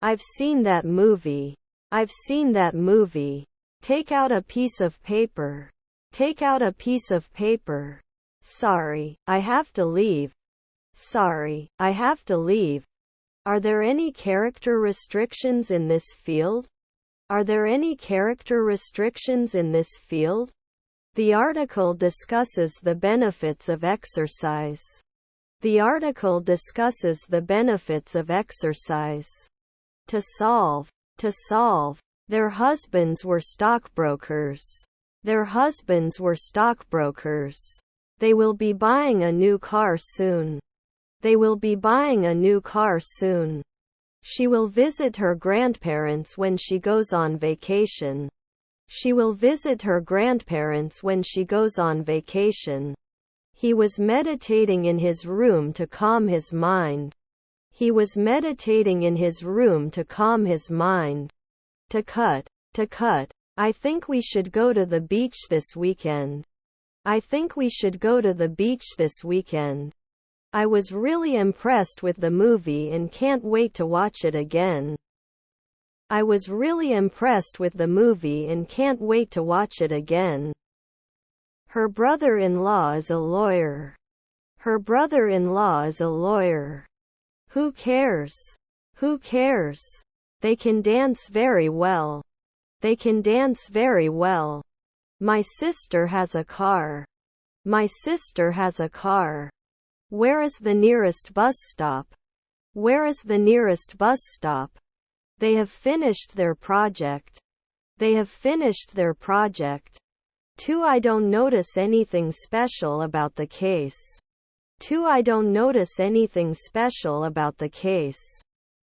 I've seen that movie. I've seen that movie. Take out a piece of paper. Take out a piece of paper. Sorry, I have to leave. Sorry, I have to leave. Are there any character restrictions in this field? Are there any character restrictions in this field? The article discusses the benefits of exercise. The article discusses the benefits of exercise. To solve. To solve. Their husbands were stockbrokers. Their husbands were stockbrokers. They will be buying a new car soon. They will be buying a new car soon. She will visit her grandparents when she goes on vacation. She will visit her grandparents when she goes on vacation. He was meditating in his room to calm his mind. He was meditating in his room to calm his mind. To cut. To cut. I think we should go to the beach this weekend. I think we should go to the beach this weekend. I was really impressed with the movie and can't wait to watch it again. I was really impressed with the movie and can't wait to watch it again. Her brother-in-law is a lawyer. Her brother-in-law is a lawyer. Who cares? Who cares? They can dance very well. They can dance very well. My sister has a car. My sister has a car. Where is the nearest bus stop? Where is the nearest bus stop? They have finished their project. They have finished their project. 2. I don't notice anything special about the case. 2. I don't notice anything special about the case.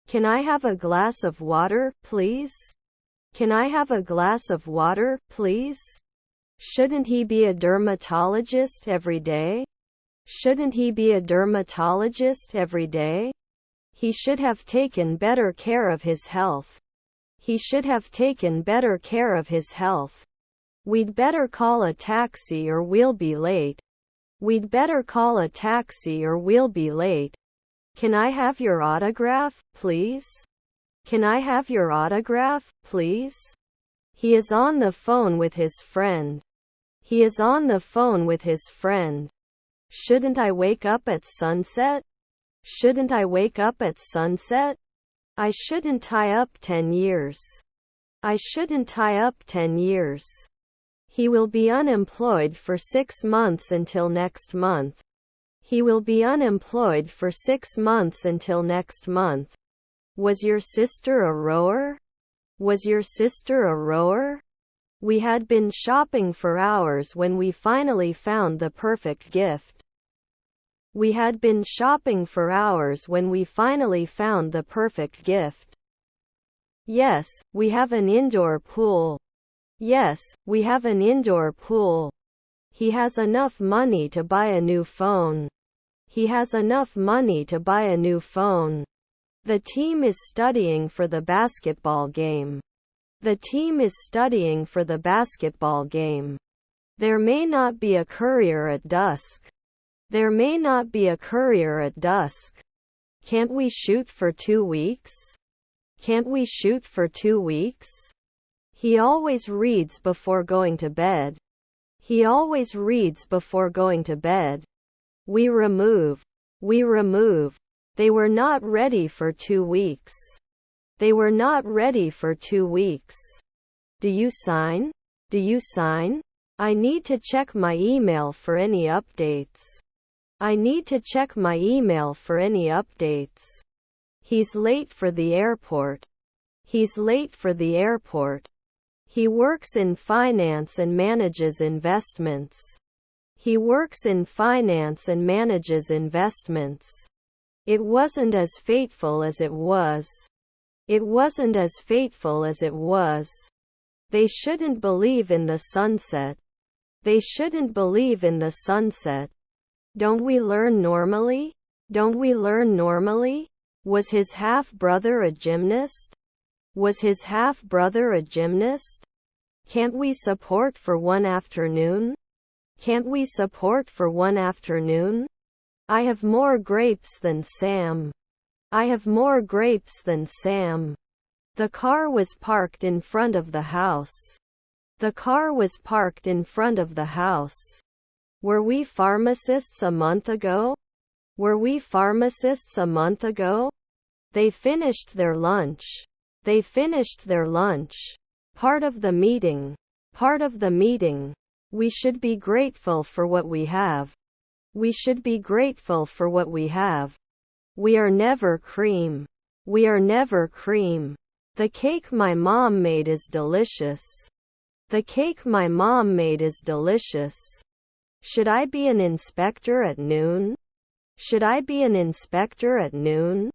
Can I have a glass of water, please? Can I have a glass of water, please? Shouldn't he be a dermatologist every day? Shouldn't he be a dermatologist every day? He should have taken better care of his health. He should have taken better care of his health. We'd better call a taxi or we'll be late. We'd better call a taxi or we'll be late. Can I have your autograph, please? Can I have your autograph, please? He is on the phone with his friend. He is on the phone with his friend. Shouldn't I wake up at sunset? Shouldn't I wake up at sunset? I shouldn't tie up 10 years. I shouldn't tie up 10 years. He will be unemployed for 6 months until next month. He will be unemployed for 6 months until next month. Was your sister a rower? Was your sister a rower? We had been shopping for hours when we finally found the perfect gift. We had been shopping for hours when we finally found the perfect gift. Yes, we have an indoor pool. Yes, we have an indoor pool. He has enough money to buy a new phone. He has enough money to buy a new phone. The team is studying for the basketball game. The team is studying for the basketball game. There may not be a courier at dusk. There may not be a courier at dusk. Can't we shoot for 2 weeks? Can't we shoot for 2 weeks? He always reads before going to bed. He always reads before going to bed. We remove. We remove. They were not ready for 2 weeks. They were not ready for 2 weeks. Do you sign? Do you sign? I need to check my email for any updates. I need to check my email for any updates. He's late for the airport. He's late for the airport. He works in finance and manages investments. He works in finance and manages investments. It wasn't as fateful as it was. It wasn't as fateful as it was. They shouldn't believe in the sunset. They shouldn't believe in the sunset. Don't we learn normally? Don't we learn normally? Was his half-brother a gymnast? Was his half-brother a gymnast? Can't we support for one afternoon? Can't we support for one afternoon? I have more grapes than Sam. I have more grapes than Sam. The car was parked in front of the house. The car was parked in front of the house. Were we pharmacists a month ago? Were we pharmacists a month ago? They finished their lunch. They finished their lunch. Part of the meeting. Part of the meeting. We should be grateful for what we have. We should be grateful for what we have. We are never cream. We are never cream. The cake my mom made is delicious. The cake my mom made is delicious. Should I be an inspector at noon? Should I be an inspector at noon?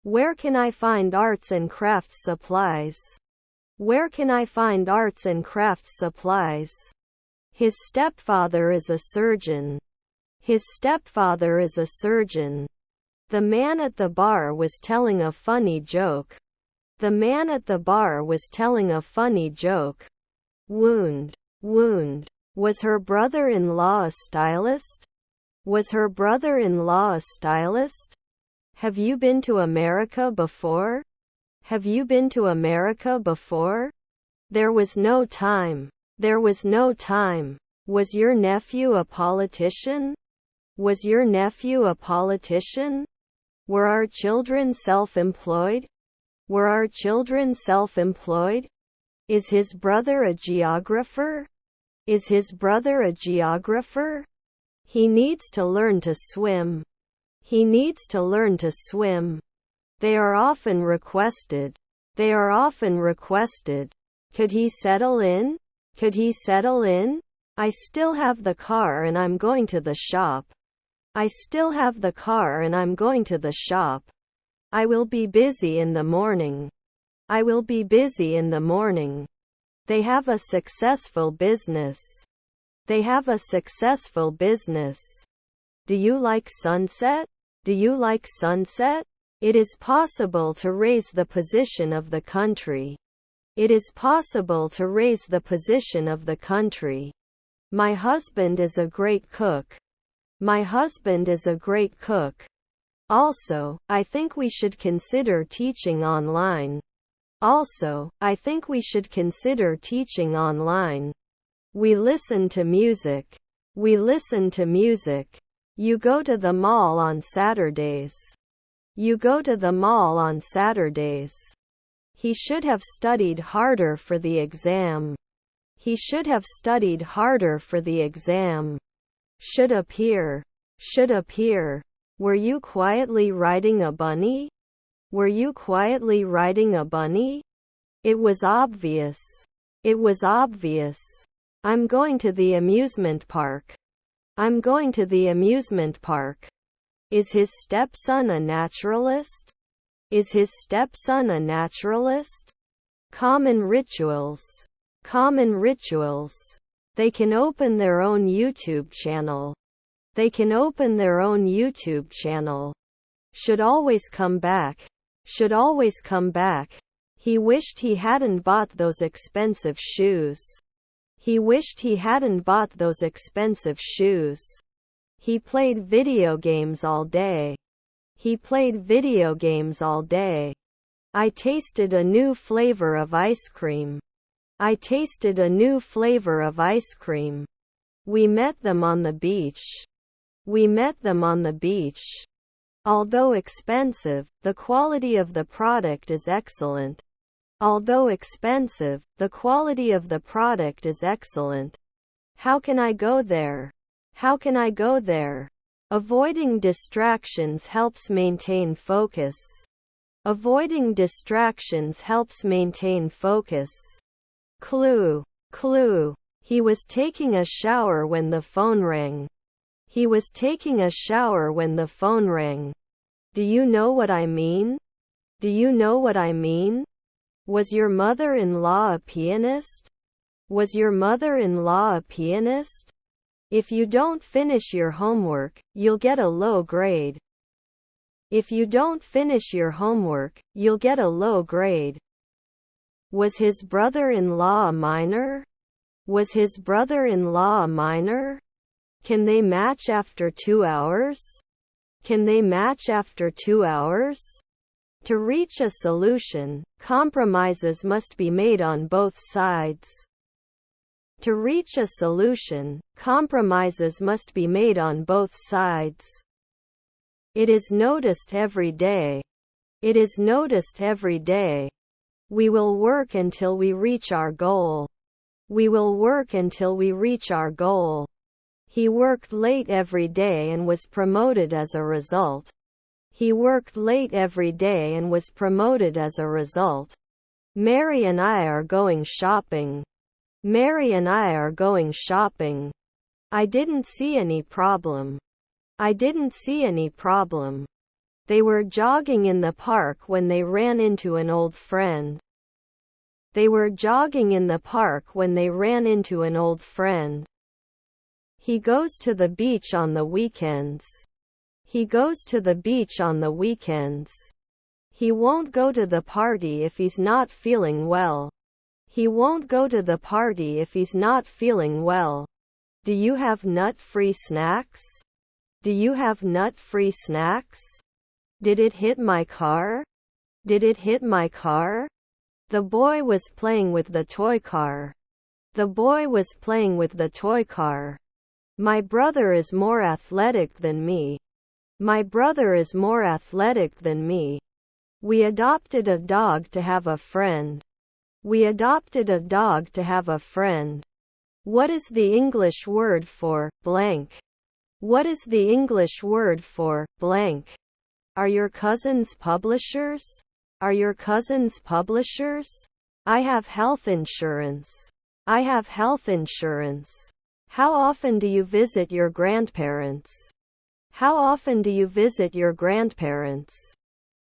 Where can I find arts and crafts supplies? Where can I find arts and crafts supplies? His stepfather is a surgeon. His stepfather is a surgeon. The man at the bar was telling a funny joke. The man at the bar was telling a funny joke. Wound. Wound. Was her brother-in-law a stylist? Was her brother-in-law a stylist? Have you been to America before? Have you been to America before? There was no time. There was no time. Was your nephew a politician? Was your nephew a politician? Were our children self-employed? Were our children self-employed? Is his brother a geographer? Is his brother a geographer? He needs to learn to swim. He needs to learn to swim. They are often requested. They are often requested. Could he settle in? Could he settle in? I still have the car and I'm going to the shop. I still have the car and I'm going to the shop. I will be busy in the morning. I will be busy in the morning. They have a successful business. They have a successful business. Do you like sunset? Do you like sunset? It is possible to raise the position of the country. It is possible to raise the position of the country. My husband is a great cook. My husband is a great cook. Also, I think we should consider teaching online. Also, I think we should consider teaching online. We listen to music. We listen to music. You go to the mall on Saturdays. You go to the mall on Saturdays. He should have studied harder for the exam. He should have studied harder for the exam. Should appear. Should appear. Were you quietly riding a bunny? Were you quietly riding a bunny? It was obvious. It was obvious. I'm going to the amusement park. I'm going to the amusement park. Is his stepson a naturalist? Is his stepson a naturalist? Common rituals. Common rituals. They can open their own YouTube channel. They can open their own YouTube channel. Should always come back. Should always come back. He wished he hadn't bought those expensive shoes. He wished he hadn't bought those expensive shoes. He played video games all day. He played video games all day. I tasted a new flavor of ice cream. I tasted a new flavor of ice cream. We met them on the beach. We met them on the beach. Although expensive, the quality of the product is excellent. Although expensive, the quality of the product is excellent. How can I go there? How can I go there? Avoiding distractions helps maintain focus. Avoiding distractions helps maintain focus. Clue. Clue. He was taking a shower when the phone rang. He was taking a shower when the phone rang. Do you know what I mean? Do you know what I mean? Was your mother-in-law a pianist? Was your mother-in-law a pianist? If you don't finish your homework, you'll get a low grade. If you don't finish your homework, you'll get a low grade. Was his brother-in-law a minor? Was his brother-in-law a minor? Can they match after 2 hours? Can they match after 2 hours? To reach a solution, compromises must be made on both sides. To reach a solution, compromises must be made on both sides. It is noticed every day. It is noticed every day. We will work until we reach our goal. We will work until we reach our goal. He worked late every day and was promoted as a result. He worked late every day and was promoted as a result. Mary and I are going shopping. Mary and I are going shopping. I didn't see any problem. I didn't see any problem. They were jogging in the park when they ran into an old friend. They were jogging in the park when they ran into an old friend. He goes to the beach on the weekends. He goes to the beach on the weekends. He won't go to the party if he's not feeling well. He won't go to the party if he's not feeling well. Do you have nut-free snacks? Do you have nut-free snacks? Did it hit my car? Did it hit my car? The boy was playing with the toy car. The boy was playing with the toy car. My brother is more athletic than me. My brother is more athletic than me. We adopted a dog to have a friend. We adopted a dog to have a friend. What is the English word for blank? What is the English word for blank? Are your cousins publishers? Are your cousins publishers? I have health insurance. I have health insurance. How often do you visit your grandparents? How often do you visit your grandparents?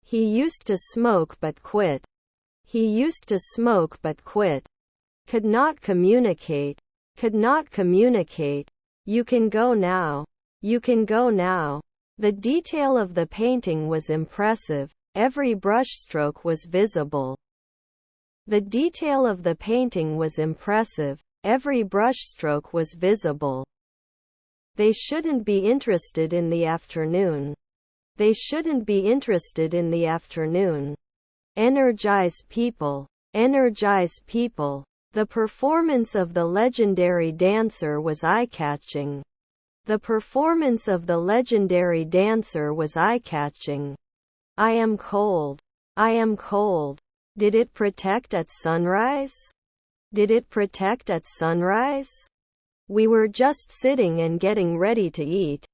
He used to smoke but quit. He used to smoke but quit. Could not communicate. Could not communicate. You can go now. You can go now. The detail of the painting was impressive. Every brushstroke was visible. The detail of the painting was impressive. Every brushstroke was visible. They shouldn't be interested in the afternoon. They shouldn't be interested in the afternoon. Energize people. Energize people. The performance of the legendary dancer was eye-catching. The performance of the legendary dancer was eye-catching. I am cold. I am cold. Did it protect at sunrise? Did it protect at sunrise? We were just sitting and getting ready to eat.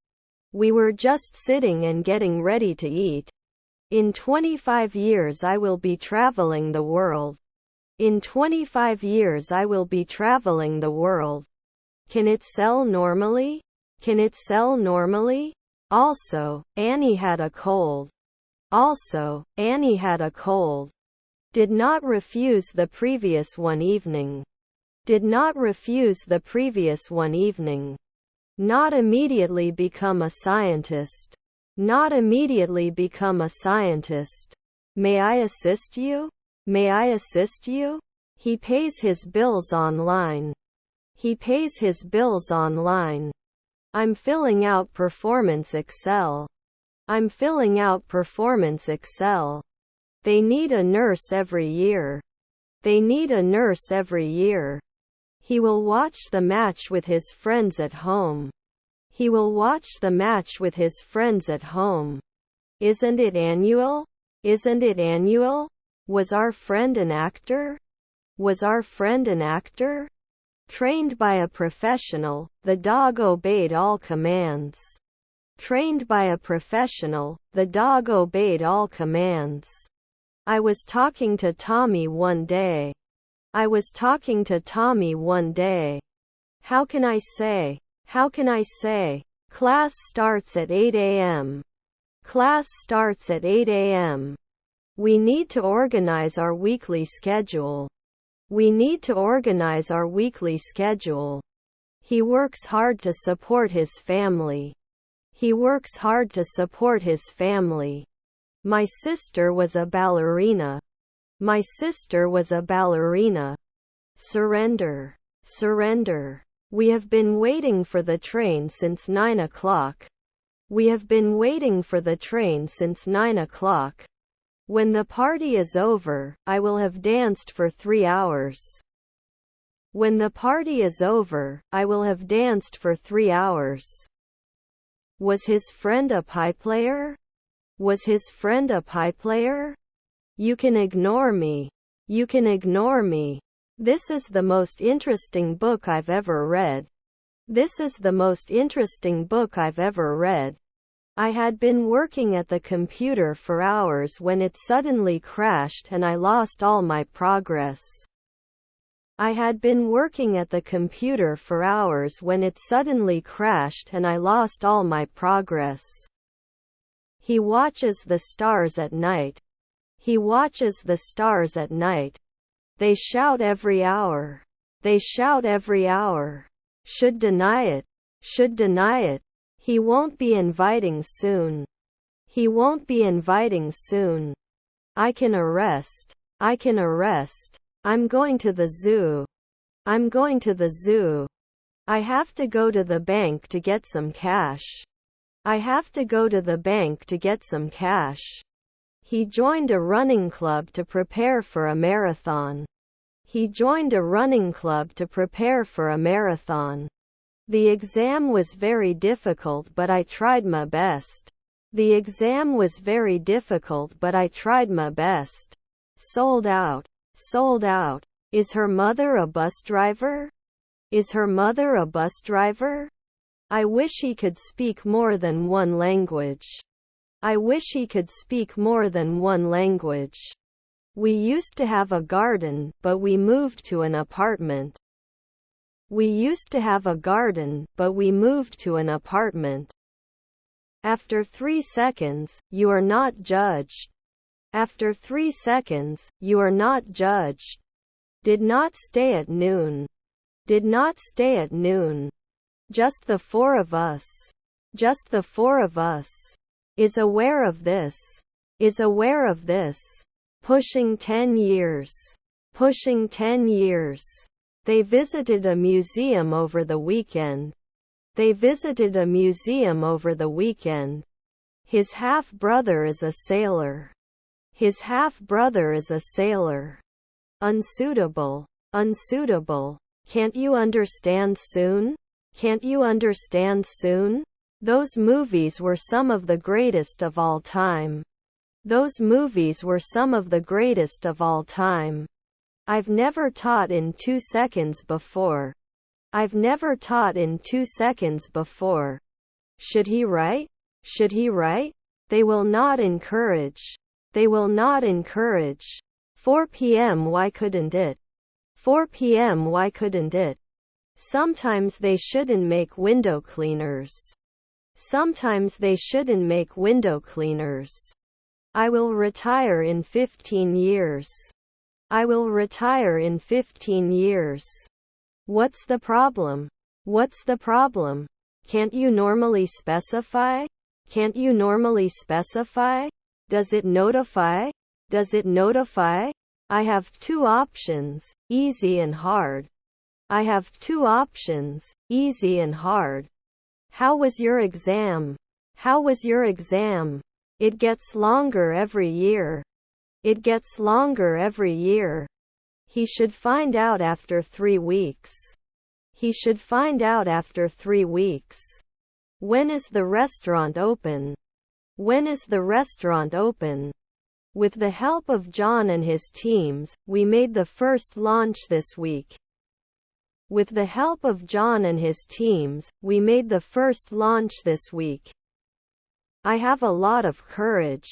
We were just sitting and getting ready to eat. In 25 years I will be traveling the world. In 25 years I will be traveling the world. Can it sell normally? Can it sell normally? Also, Annie had a cold. Also, Annie had a cold. Did not refuse the previous one evening. Did not refuse the previous one evening. Not immediately become a scientist. Not immediately become a scientist. May I assist you? May I assist you? He pays his bills online. He pays his bills online. I'm filling out Performance Excel. I'm filling out Performance Excel. They need a nurse every year. They need a nurse every year. He will watch the match with his friends at home. He will watch the match with his friends at home. Isn't it annual? Isn't it annual? Was our friend an actor? Was our friend an actor? Trained by a professional, the dog obeyed all commands. Trained by a professional, the dog obeyed all commands. I was talking to Tommy one day. I was talking to Tommy one day. How can I say? How can I say? Class starts at 8 a.m. Class starts at 8 a.m. We need to organize our weekly schedule. We need to organize our weekly schedule. He works hard to support his family. He works hard to support his family. My sister was a ballerina. My sister was a ballerina. Surrender. Surrender. We have been waiting for the train since 9 o'clock. We have been waiting for the train since 9 o'clock. When the party is over, I will have danced for 3 hours. When the party is over, I will have danced for 3 hours. Was his friend a pie player? Was his friend a pie player? You can ignore me. You can ignore me. This is the most interesting book I've ever read. This is the most interesting book I've ever read. I had been working at the computer for hours when it suddenly crashed and I lost all my progress. I had been working at the computer for hours when it suddenly crashed and I lost all my progress. He watches the stars at night. He watches the stars at night. They shout every hour. They shout every hour. Should deny it. Should deny it. He won't be inviting soon. He won't be inviting soon. I can arrest. I can arrest. I'm going to the zoo. I'm going to the zoo. I have to go to the bank to get some cash. I have to go to the bank to get some cash. He joined a running club to prepare for a marathon. He joined a running club to prepare for a marathon. The exam was very difficult, but I tried my best. The exam was very difficult, but I tried my best. Sold out. Sold out. Is her mother a bus driver? Is her mother a bus driver? I wish he could speak more than one language. I wish he could speak more than one language. We used to have a garden, but we moved to an apartment. We used to have a garden, but we moved to an apartment. After 3 seconds, you are not judged. After 3 seconds, you are not judged. Did not stay at noon. Did not stay at noon. Just the 4 of us. Just the 4 of us. Is aware of this. Is aware of this. Pushing 10 years. Pushing 10 years. They visited a museum over the weekend. They visited a museum over the weekend. His half-brother is a sailor. His half-brother is a sailor. Unsuitable. Unsuitable. Can't you understand soon? Can't you understand soon? Those movies were some of the greatest of all time. Those movies were some of the greatest of all time. I've never taught in 2 seconds before. I've never taught in 2 seconds before. Should he write? Should he write? They will not encourage. They will not encourage. 4 p.m. Why couldn't it? 4 p.m. Why couldn't it? Sometimes they shouldn't make window cleaners. Sometimes they shouldn't make window cleaners. I will retire in 15 years. I will retire in 15 years. What's the problem? What's the problem? Can't you normally specify? Can't you normally specify? Does it notify? Does it notify? I have 2 options, easy and hard. I have 2 options, easy and hard. How was your exam? How was your exam? It gets longer every year. It gets longer every year. He should find out after 3 weeks. He should find out after 3 weeks. When is the restaurant open? When is the restaurant open? With the help of John and his teams, we made the first launch this week. With the help of John and his teams, we made the first launch this week. I have a lot of courage.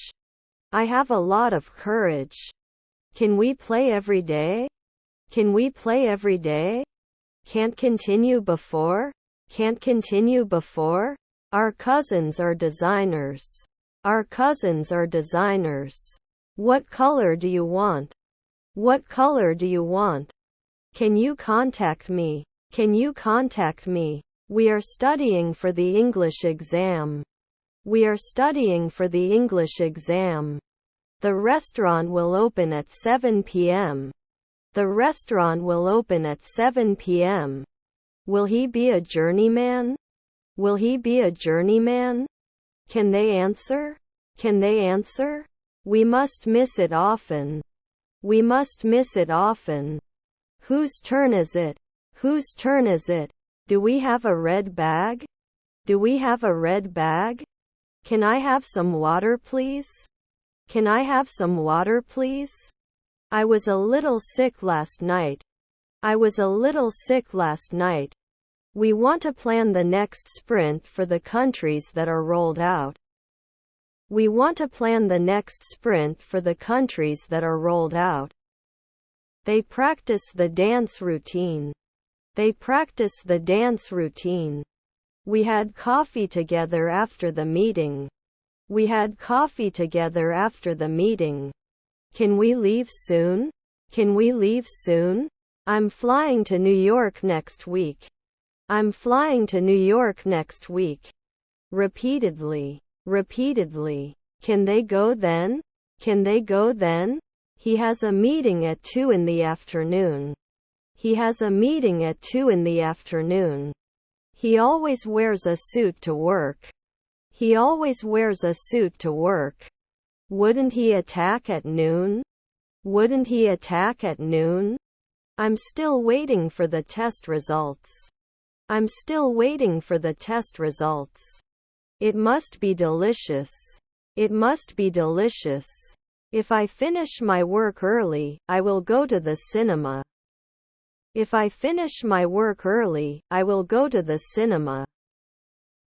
I have a lot of courage. Can we play every day? Can we play every day? Can't continue before? Can't continue before? Our cousins are designers. Our cousins are designers. What color do you want? What color do you want? Can you contact me? Can you contact me? We are studying for the English exam. We are studying for the English exam. The restaurant will open at 7 p.m. The restaurant will open at 7 p.m. Will he be a journeyman? Will he be a journeyman? Can they answer? Can they answer? We must miss it often. We must miss it often. Whose turn is it? Whose turn is it? Do we have a red bag? Do we have a red bag? Can I have some water, please? Can I have some water, please? I was a little sick last night. I was a little sick last night. We want to plan the next sprint for the countries that are rolled out. We want to plan the next sprint for the countries that are rolled out. They practice the dance routine. They practice the dance routine. We had coffee together after the meeting. We had coffee together after the meeting. Can we leave soon? Can we leave soon? I'm flying to New York next week. I'm flying to New York next week. Repeatedly. Repeatedly. Can they go then? Can they go then? He has a meeting at 2 in the afternoon. He has a meeting at 2 in the afternoon. He always wears a suit to work. He always wears a suit to work. Wouldn't he attack at noon? Wouldn't he attack at noon? I'm still waiting for the test results. I'm still waiting for the test results. It must be delicious. It must be delicious. If I finish my work early, I will go to the cinema. If I finish my work early, I will go to the cinema.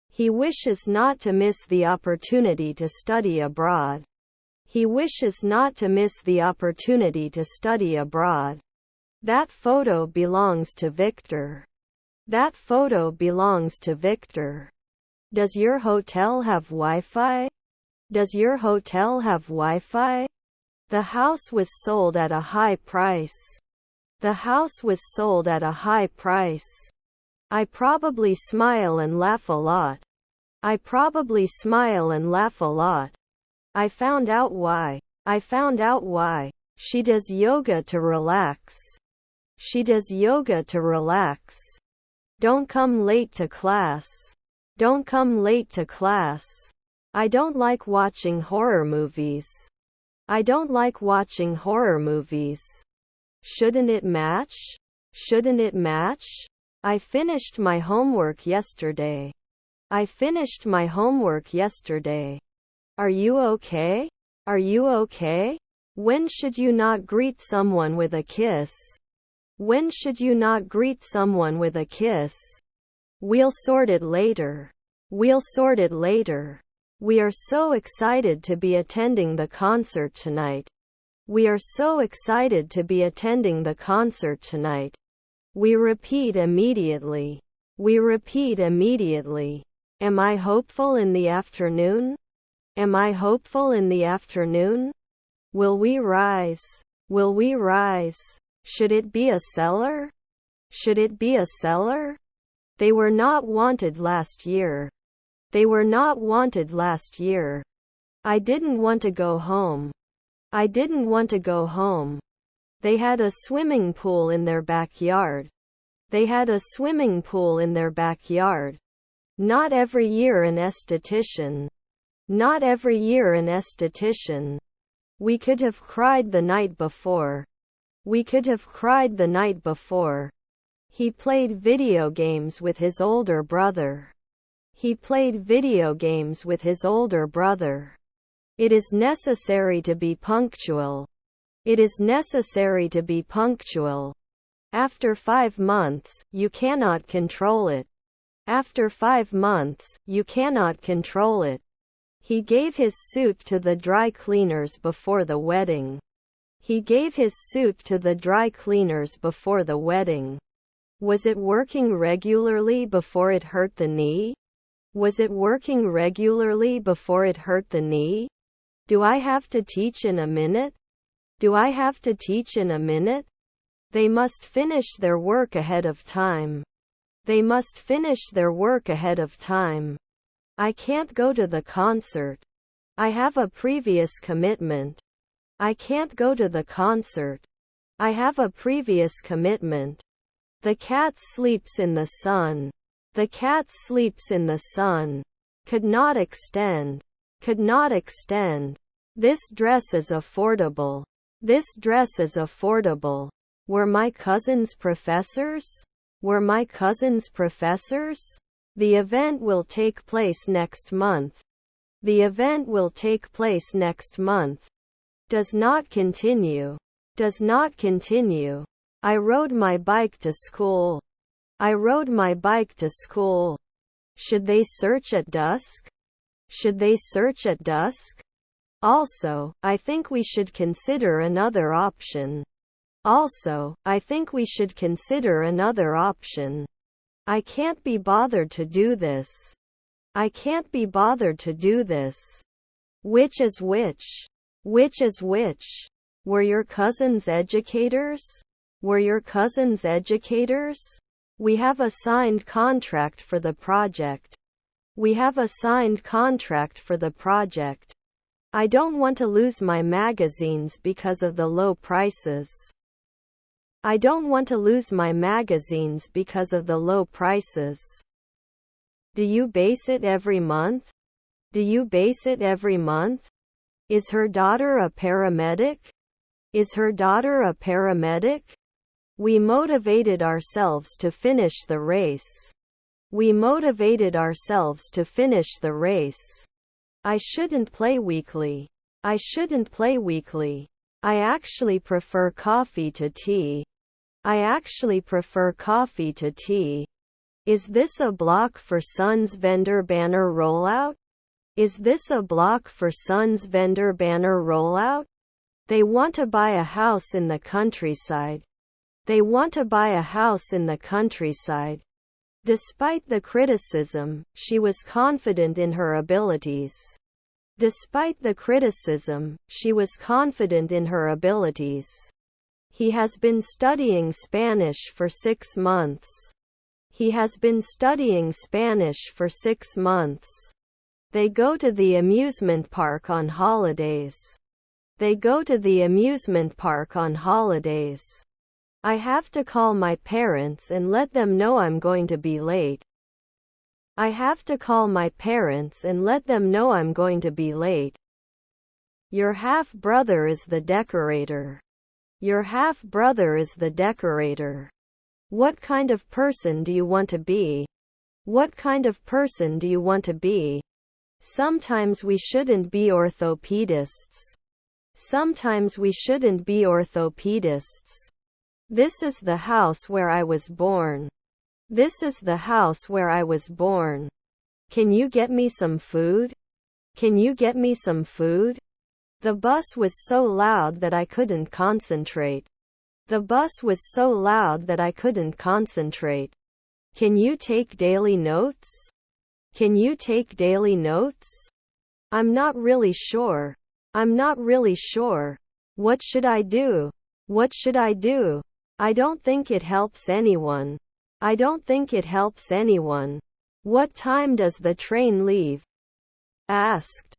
He wishes not to miss the opportunity to study abroad. He wishes not to miss the opportunity to study abroad. That photo belongs to Victor. That photo belongs to Victor. Does your hotel have Wi-Fi? Does your hotel have Wi-Fi? The house was sold at a high price. The house was sold at a high price. I probably smile and laugh a lot. I probably smile and laugh a lot. I found out why. I found out why. She does yoga to relax. She does yoga to relax. Don't come late to class. Don't come late to class. I don't like watching horror movies. I don't like watching horror movies. Shouldn't it match? Shouldn't it match? I finished my homework yesterday. I finished my homework yesterday. Are you okay? Are you okay? When should you not greet someone with a kiss? When should you not greet someone with a kiss? We'll sort it later. We'll sort it later. We are so excited to be attending the concert tonight. We are so excited to be attending the concert tonight. We repeat immediately. We repeat immediately. Am I hopeful in the afternoon? Am I hopeful in the afternoon? Will we rise? Will we rise? Should it be a cellar? Should it be a cellar? They were not wanted last year. They were not wanted last year. I didn't want to go home. I didn't want to go home. They had a swimming pool in their backyard. They had a swimming pool in their backyard. Not every year an esthetician. Not every year an esthetician. We could have cried the night before. We could have cried the night before. He played video games with his older brother. He played video games with his older brother. It is necessary to be punctual. It is necessary to be punctual. After 5 months, you cannot control it. After 5 months, you cannot control it. He gave his suit to the dry cleaners before the wedding. He gave his suit to the dry cleaners before the wedding. Was it working regularly before it hurt the knee? Was it working regularly before it hurt the knee? Do I have to teach in a minute? Do I have to teach in a minute? They must finish their work ahead of time. They must finish their work ahead of time. I can't go to the concert. I have a previous commitment. I can't go to the concert. I have a previous commitment. The cat sleeps in the sun. The cat sleeps in the sun. Could not extend. Could not extend. This dress is affordable. This dress is affordable. Were my cousins professors? Were my cousins professors? The event will take place next month. The event will take place next month. Does not continue. Does not continue. I rode my bike to school. I rode my bike to school. Should they search at dusk? Should they search at dusk? Also, I think we should consider another option. Also, I think we should consider another option. I can't be bothered to do this. I can't be bothered to do this. Which is which? Which is which? Were your cousins educators? Were your cousins educators? We have a signed contract for the project. We have a signed contract for the project. I don't want to lose my magazines because of the low prices. I don't want to lose my magazines because of the low prices. Do you base it every month? Do you base it every month? Is her daughter a paramedic? Is her daughter a paramedic? We motivated ourselves to finish the race. We motivated ourselves to finish the race. I shouldn't play weekly. I shouldn't play weekly. I actually prefer coffee to tea. I actually prefer coffee to tea. Is this a block for Sun's vendor banner rollout? Is this a block for Sun's vendor banner rollout? They want to buy a house in the countryside. They want to buy a house in the countryside. Despite the criticism, she was confident in her abilities. Despite the criticism, she was confident in her abilities. He has been studying Spanish for 6 months. He has been studying Spanish for 6 months. They go to the amusement park on holidays. They go to the amusement park on holidays. I have to call my parents and let them know I'm going to be late. I have to call my parents and let them know I'm going to be late. Your half-brother is the decorator. Your half-brother is the decorator. What kind of person do you want to be? What kind of person do you want to be? Sometimes we shouldn't be orthopedists. Sometimes we shouldn't be orthopedists. This is the house where I was born. This is the house where I was born. Can you get me some food? Can you get me some food? The bus was so loud that I couldn't concentrate. The bus was so loud that I couldn't concentrate. Can you take daily notes? Can you take daily notes? I'm not really sure. I'm not really sure. What should I do? What should I do? I don't think it helps anyone. I don't think it helps anyone. What time does the train leave? Asked.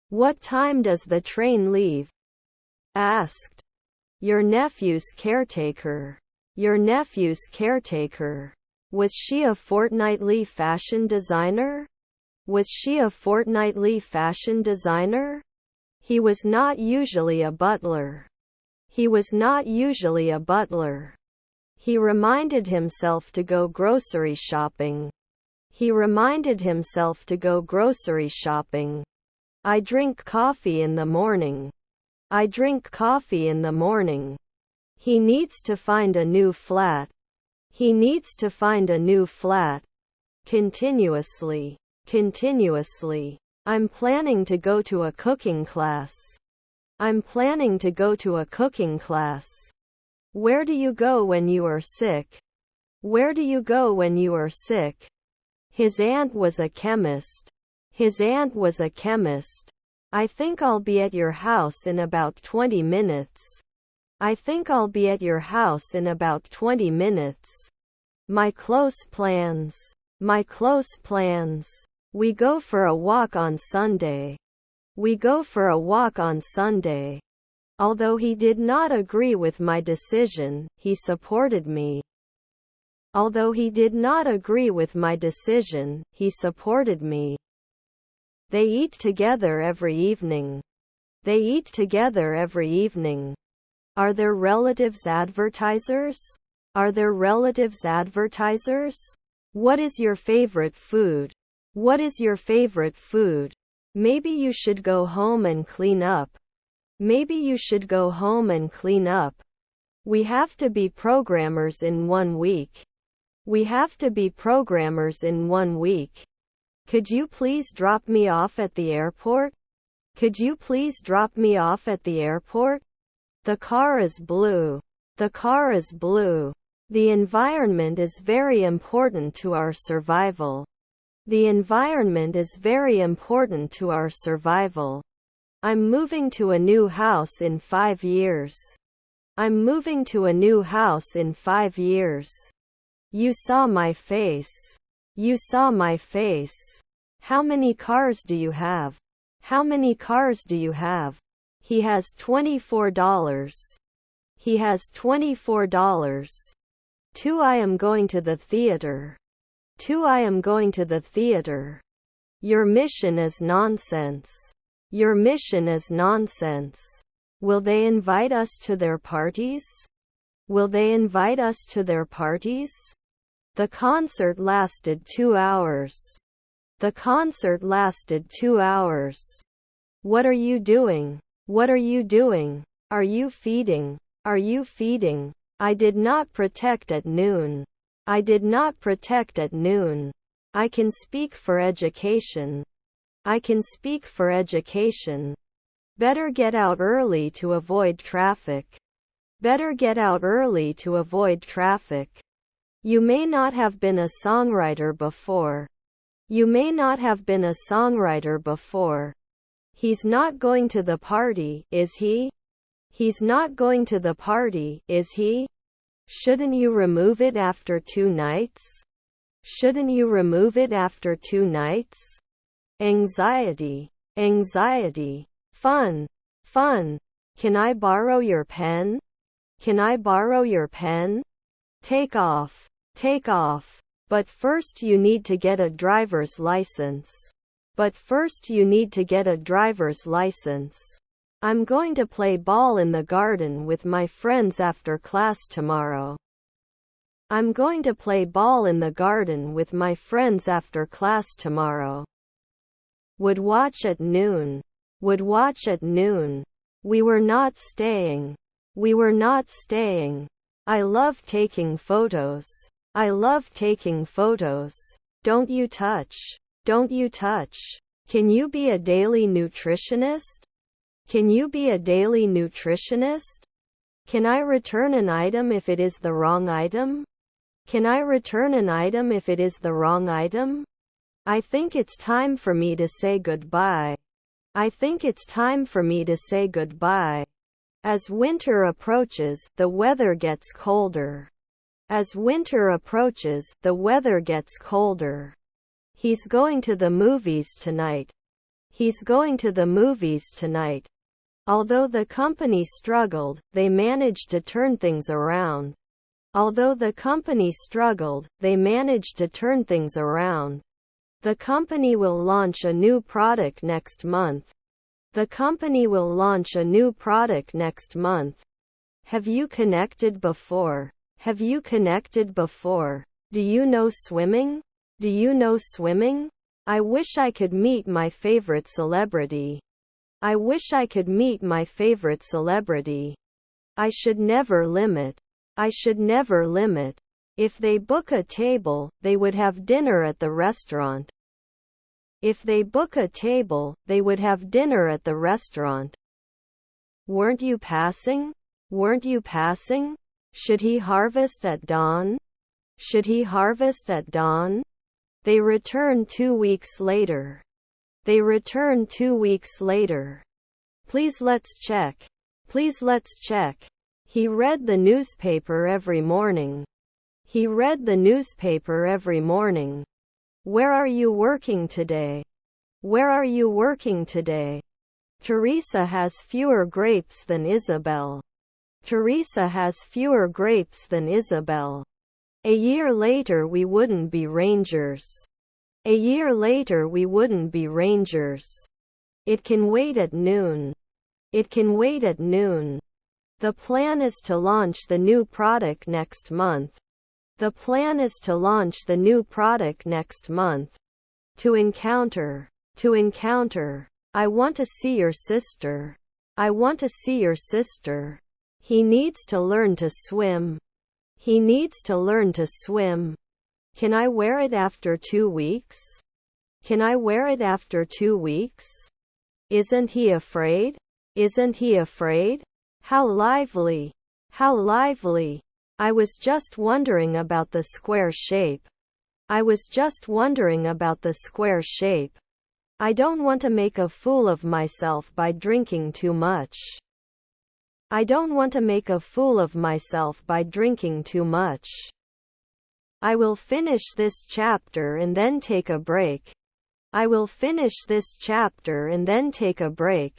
What time does the train leave? Asked. Your nephew's caretaker. Your nephew's caretaker. Was she a fortnightly fashion designer? Was she a fortnightly fashion designer? He was not usually a butler. He was not usually a butler. He reminded himself to go grocery shopping. He reminded himself to go grocery shopping. I drink coffee in the morning. I drink coffee in the morning. He needs to find a new flat. He needs to find a new flat. Continuously. Continuously. I'm planning to go to a cooking class. I'm planning to go to a cooking class. Where do you go when you are sick? Where do you go when you are sick? His aunt was a chemist. His aunt was a chemist. I think I'll be at your house in about 20 minutes. I think I'll be at your house in about 20 minutes. My close plans. My close plans. We go for a walk on Sunday. We go for a walk on Sunday. Although he did not agree with my decision, he supported me. Although he did not agree with my decision, he supported me. They eat together every evening. They eat together every evening. Are their relatives advertisers? Are their relatives advertisers? What is your favorite food? What is your favorite food? Maybe you should go home and clean up. Maybe you should go home and clean up. We have to be programmers in 1 week. We have to be programmers in 1 week. Could you please drop me off at the airport? Could you please drop me off at the airport? The car is blue. The car is blue. The environment is very important to our survival. The environment is very important to our survival. I'm moving to a new house in 5 years. I'm moving to a new house in 5 years. You saw my face. You saw my face. How many cars do you have? How many cars do you have? He has $24. He has $24. 2. I am going to the theater. 2. I am going to the theater. Your mission is nonsense. Your mission is nonsense. Will they invite us to their parties? Will they invite us to their parties? The concert lasted 2 hours. The concert lasted 2 hours. What are you doing? What are you doing? Are you feeding? Are you feeding? I did not protect at noon. I did not protect at noon. I can speak for education. I can speak for education. Better get out early to avoid traffic. Better get out early to avoid traffic. You may not have been a songwriter before. You may not have been a songwriter before. He's not going to the party, is he? He's not going to the party, is he? Shouldn't you remove it after 2 nights? Shouldn't you remove it after 2 nights? Anxiety. Anxiety. Fun. Fun. Can I borrow your pen? Can I borrow your pen? Take off. Take off. But first you need to get a driver's license. But first you need to get a driver's license. I'm going to play ball in the garden with my friends after class tomorrow. I'm going to play ball in the garden with my friends after class tomorrow. Would watch at noon. Would watch at noon. We were not staying. We were not staying. I love taking photos. I love taking photos. Don't you touch. Don't you touch. Can you be a daily nutritionist? Can you be a daily nutritionist? Can I return an item if it is the wrong item? Can I return an item if it is the wrong item? I think it's time for me to say goodbye. I think it's time for me to say goodbye. As winter approaches, the weather gets colder. As winter approaches, the weather gets colder. He's going to the movies tonight. He's going to the movies tonight. Although the company struggled, they managed to turn things around. Although the company struggled, they managed to turn things around. The company will launch a new product next month. The company will launch a new product next month. Have you connected before? Have you connected before? Do you know swimming? Do you know swimming? I wish I could meet my favorite celebrity. I wish I could meet my favorite celebrity. I should never limit. I should never limit. If they book a table, they would have dinner at the restaurant. If they book a table, they would have dinner at the restaurant. Weren't you passing? Weren't you passing? Should he harvest at dawn? Should he harvest at dawn? They returned 2 weeks later. They returned 2 weeks later. Please let's check. Please let's check. He read the newspaper every morning. He read the newspaper every morning. Where are you working today? Where are you working today? Teresa has fewer grapes than Isabel. Teresa has fewer grapes than Isabel. A year later we wouldn't be rangers. A year later we wouldn't be rangers. It can wait at noon. It can wait at noon. The plan is to launch the new product next month. The plan is to launch the new product next month. To encounter. To encounter. I want to see your sister. I want to see your sister. He needs to learn to swim. He needs to learn to swim. Can I wear it after 2 weeks? Can I wear it after 2 weeks? Isn't he afraid? Isn't he afraid? How lively! How lively! I was just wondering about the square shape. I was just wondering about the square shape. I don't want to make a fool of myself by drinking too much. I don't want to make a fool of myself by drinking too much. I will finish this chapter and then take a break. I will finish this chapter and then take a break.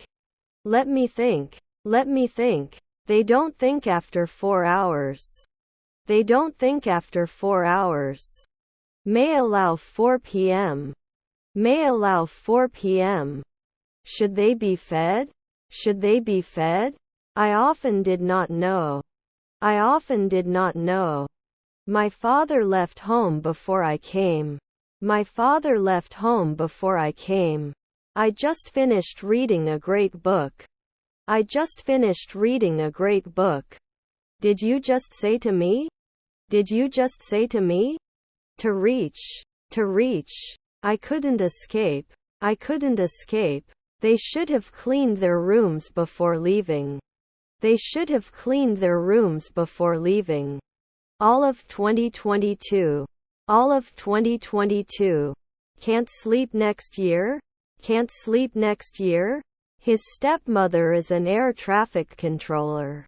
Let me think. Let me think. They don't think after 4 hours. They don't think after 4 hours. May allow 4 p.m. May allow 4 p.m. Should they be fed? Should they be fed? I often did not know. I often did not know. My father left home before I came. My father left home before I came. I just finished reading a great book. I just finished reading a great book. Did you just say to me? Did you just say to me? To reach. To reach. I couldn't escape. I couldn't escape. They should have cleaned their rooms before leaving. They should have cleaned their rooms before leaving. All of 2022. All of 2022. Can't sleep next year? Can't sleep next year? His stepmother is an air traffic controller.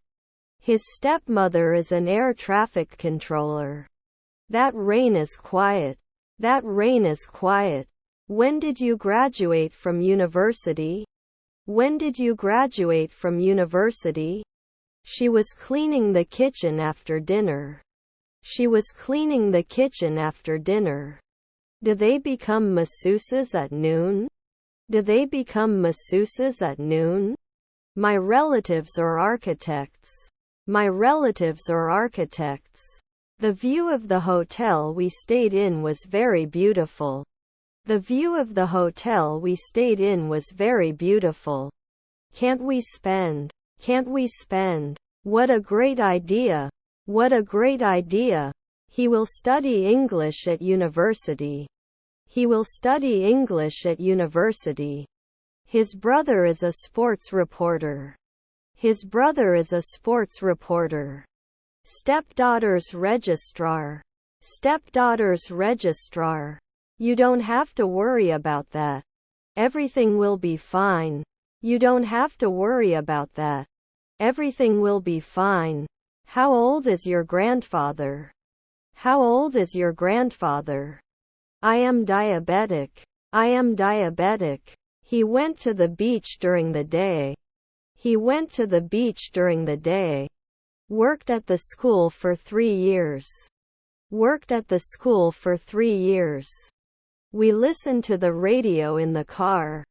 His stepmother is an air traffic controller. That rain is quiet. That rain is quiet. When did you graduate from university? When did you graduate from university? She was cleaning the kitchen after dinner. She was cleaning the kitchen after dinner. Do they become masseuses at noon? Do they become masseuses at noon? My relatives are architects. My relatives are architects. The view of the hotel we stayed in was very beautiful. The view of the hotel we stayed in was very beautiful. Can't we spend? Can't we spend? What a great idea! What a great idea! He will study English at university. He will study English at university. His brother is a sports reporter. His brother is a sports reporter. Stepdaughter's registrar. Stepdaughter's registrar. You don't have to worry about that. Everything will be fine. You don't have to worry about that. Everything will be fine. How old is your grandfather? How old is your grandfather? I am diabetic. I am diabetic. He went to the beach during the day. He went to the beach during the day. Worked at the school for 3 years. Worked at the school for 3 years. We listen to the radio in the car.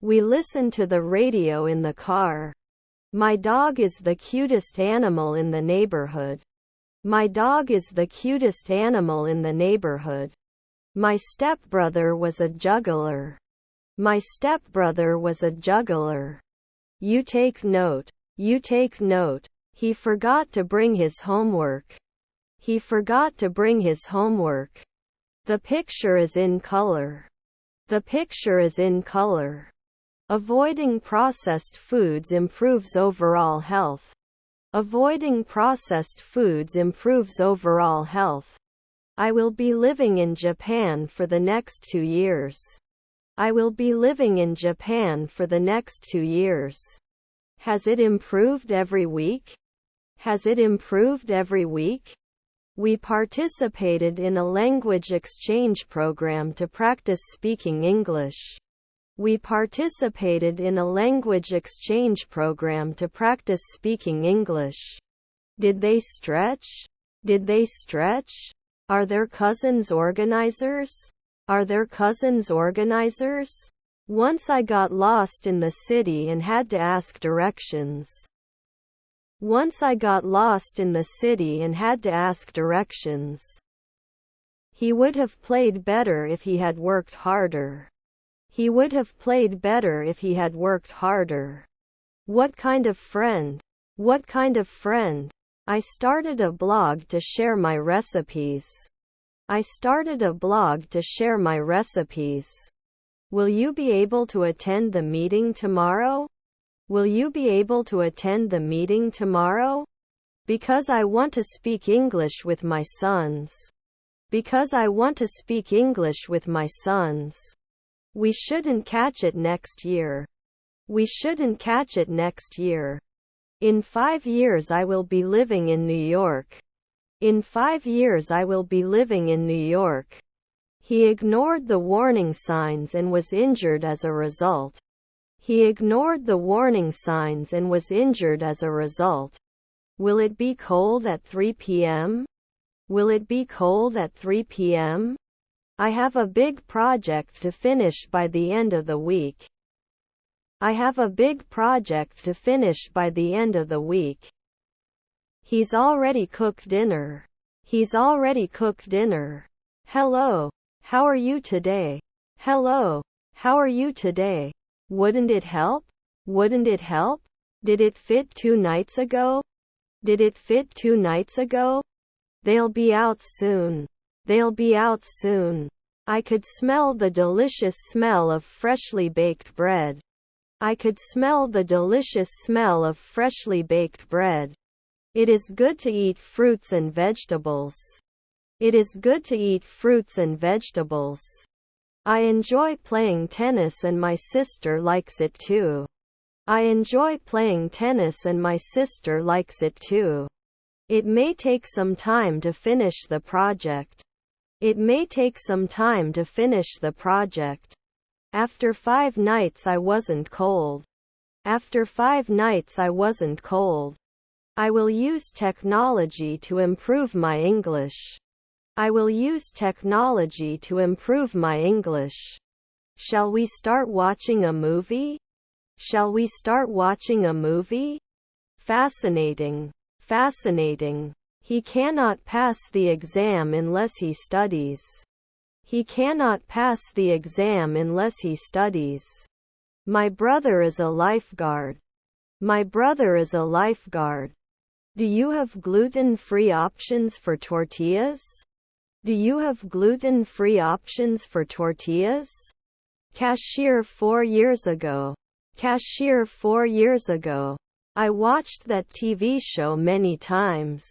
We listen to the radio in the car. My dog is the cutest animal in the neighborhood. My dog is the cutest animal in the neighborhood. My stepbrother was a juggler. My stepbrother was a juggler. You take note. You take note. He forgot to bring his homework. He forgot to bring his homework. The picture is in color. The picture is in color. Avoiding processed foods improves overall health. Avoiding processed foods improves overall health. I will be living in Japan for the next 2 years. I will be living in Japan for the next 2 years. Has it improved every week? Has it improved every week? We participated in a language exchange program to practice speaking English. We participated in a language exchange program to practice speaking English. Did they stretch? Did they stretch? Are their cousins organizers? Are their cousins organizers? Once I got lost in the city and had to ask directions. Once I got lost in the city and had to ask directions. He would have played better if he had worked harder. He would have played better if he had worked harder. What kind of friend? What kind of friend? I started a blog to share my recipes. I started a blog to share my recipes. Will you be able to attend the meeting tomorrow? Will you be able to attend the meeting tomorrow? Because I want to speak English with my sons. Because I want to speak English with my sons. We shouldn't catch it next year. We shouldn't catch it next year. In 5 years I will be living in New York. In 5 years I will be living in New York. He ignored the warning signs and was injured as a result. He ignored the warning signs and was injured as a result. Will it be cold at 3 p.m.? Will it be cold at 3 p.m.? I have a big project to finish by the end of the week. I have a big project to finish by the end of the week. He's already cooked dinner. He's already cooked dinner. Hello. How are you today? Hello. How are you today? Wouldn't it help? Wouldn't it help? Did it fit 2 nights ago? Did it fit 2 nights ago? They'll be out soon. They'll be out soon. I could smell the delicious smell of freshly baked bread. I could smell the delicious smell of freshly baked bread. It is good to eat fruits and vegetables. It is good to eat fruits and vegetables. I enjoy playing tennis and my sister likes it too. I enjoy playing tennis and my sister likes it too. It may take some time to finish the project. It may take some time to finish the project. After 5 nights I wasn't cold. After 5 nights I wasn't cold. I will use technology to improve my English. I will use technology to improve my English. Shall we start watching a movie? Shall we start watching a movie? Fascinating. Fascinating. He cannot pass the exam unless he studies. He cannot pass the exam unless he studies. My brother is a lifeguard. My brother is a lifeguard. Do you have gluten-free options for tortillas? Do you have gluten-free options for tortillas? Cashier 4 years ago. Cashier 4 years ago. I watched that TV show many times.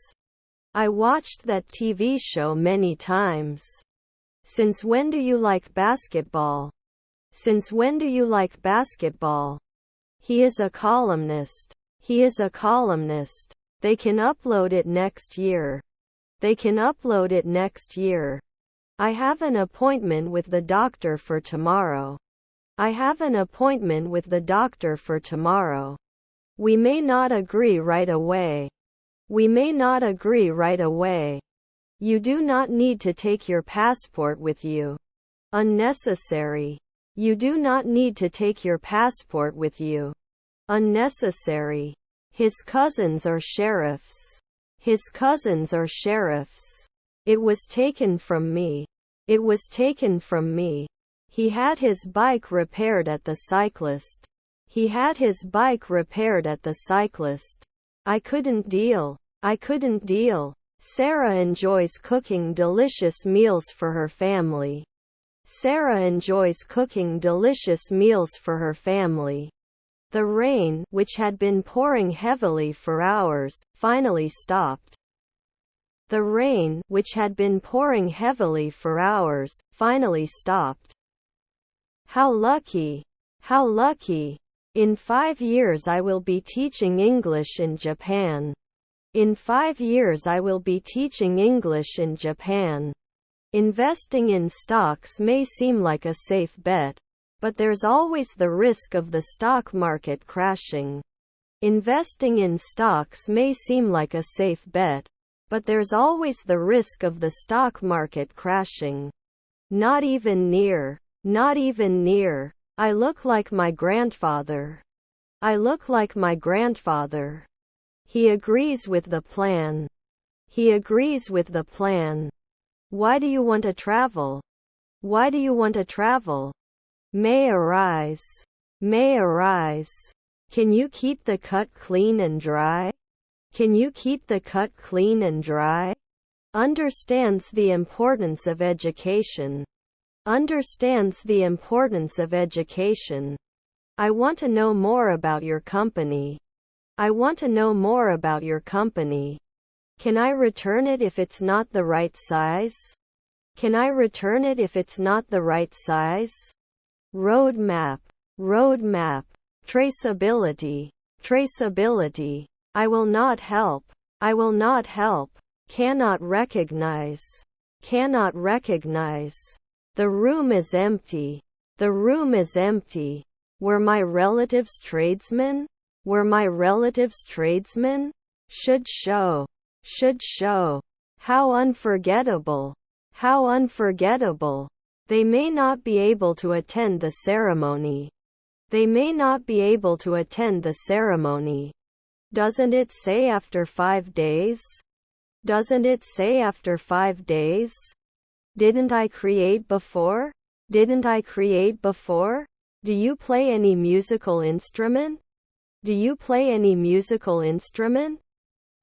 I watched that TV show many times. Since when do you like basketball? Since when do you like basketball? He is a columnist. He is a columnist. They can upload it next year. They can upload it next year. I have an appointment with the doctor for tomorrow. I have an appointment with the doctor for tomorrow. We may not agree right away. We may not agree right away. You do not need to take your passport with you. Unnecessary. You do not need to take your passport with you. Unnecessary. His cousins are sheriffs. His cousins are sheriffs. It was taken from me. It was taken from me. He had his bike repaired at the cyclist. He had his bike repaired at the cyclist. I couldn't deal. I couldn't deal. Sarah enjoys cooking delicious meals for her family. Sarah enjoys cooking delicious meals for her family. The rain, which had been pouring heavily for hours, finally stopped. The rain, which had been pouring heavily for hours, finally stopped. How lucky! How lucky! In 5 years I will be teaching English in Japan. In 5 years I will be teaching English in Japan. Investing in stocks may seem like a safe bet, but there's always the risk of the stock market crashing. Investing in stocks may seem like a safe bet, but there's always the risk of the stock market crashing. Not even near. Not even near. I look like my grandfather. I look like my grandfather. He agrees with the plan. He agrees with the plan. Why do you want to travel? Why do you want to travel? May arise. May arise. Can you keep the cut clean and dry? Can you keep the cut clean and dry? Understands the importance of education. Understands the importance of education. I want to know more about your company. I want to know more about your company. Can I return it if it's not the right size? Can I return it if it's not the right size? Roadmap. Roadmap. Traceability. Traceability. I will not help. I will not help. Cannot recognize. Cannot recognize. The room is empty. The room is empty. Were my relatives tradesmen? Were my relatives tradesmen? Should show. Should show. How unforgettable. How unforgettable. They may not be able to attend the ceremony. They may not be able to attend the ceremony. Doesn't it say after 5 days? Doesn't it say after 5 days? Didn't I create before? Didn't I create before? Do you play any musical instrument? Do you play any musical instrument?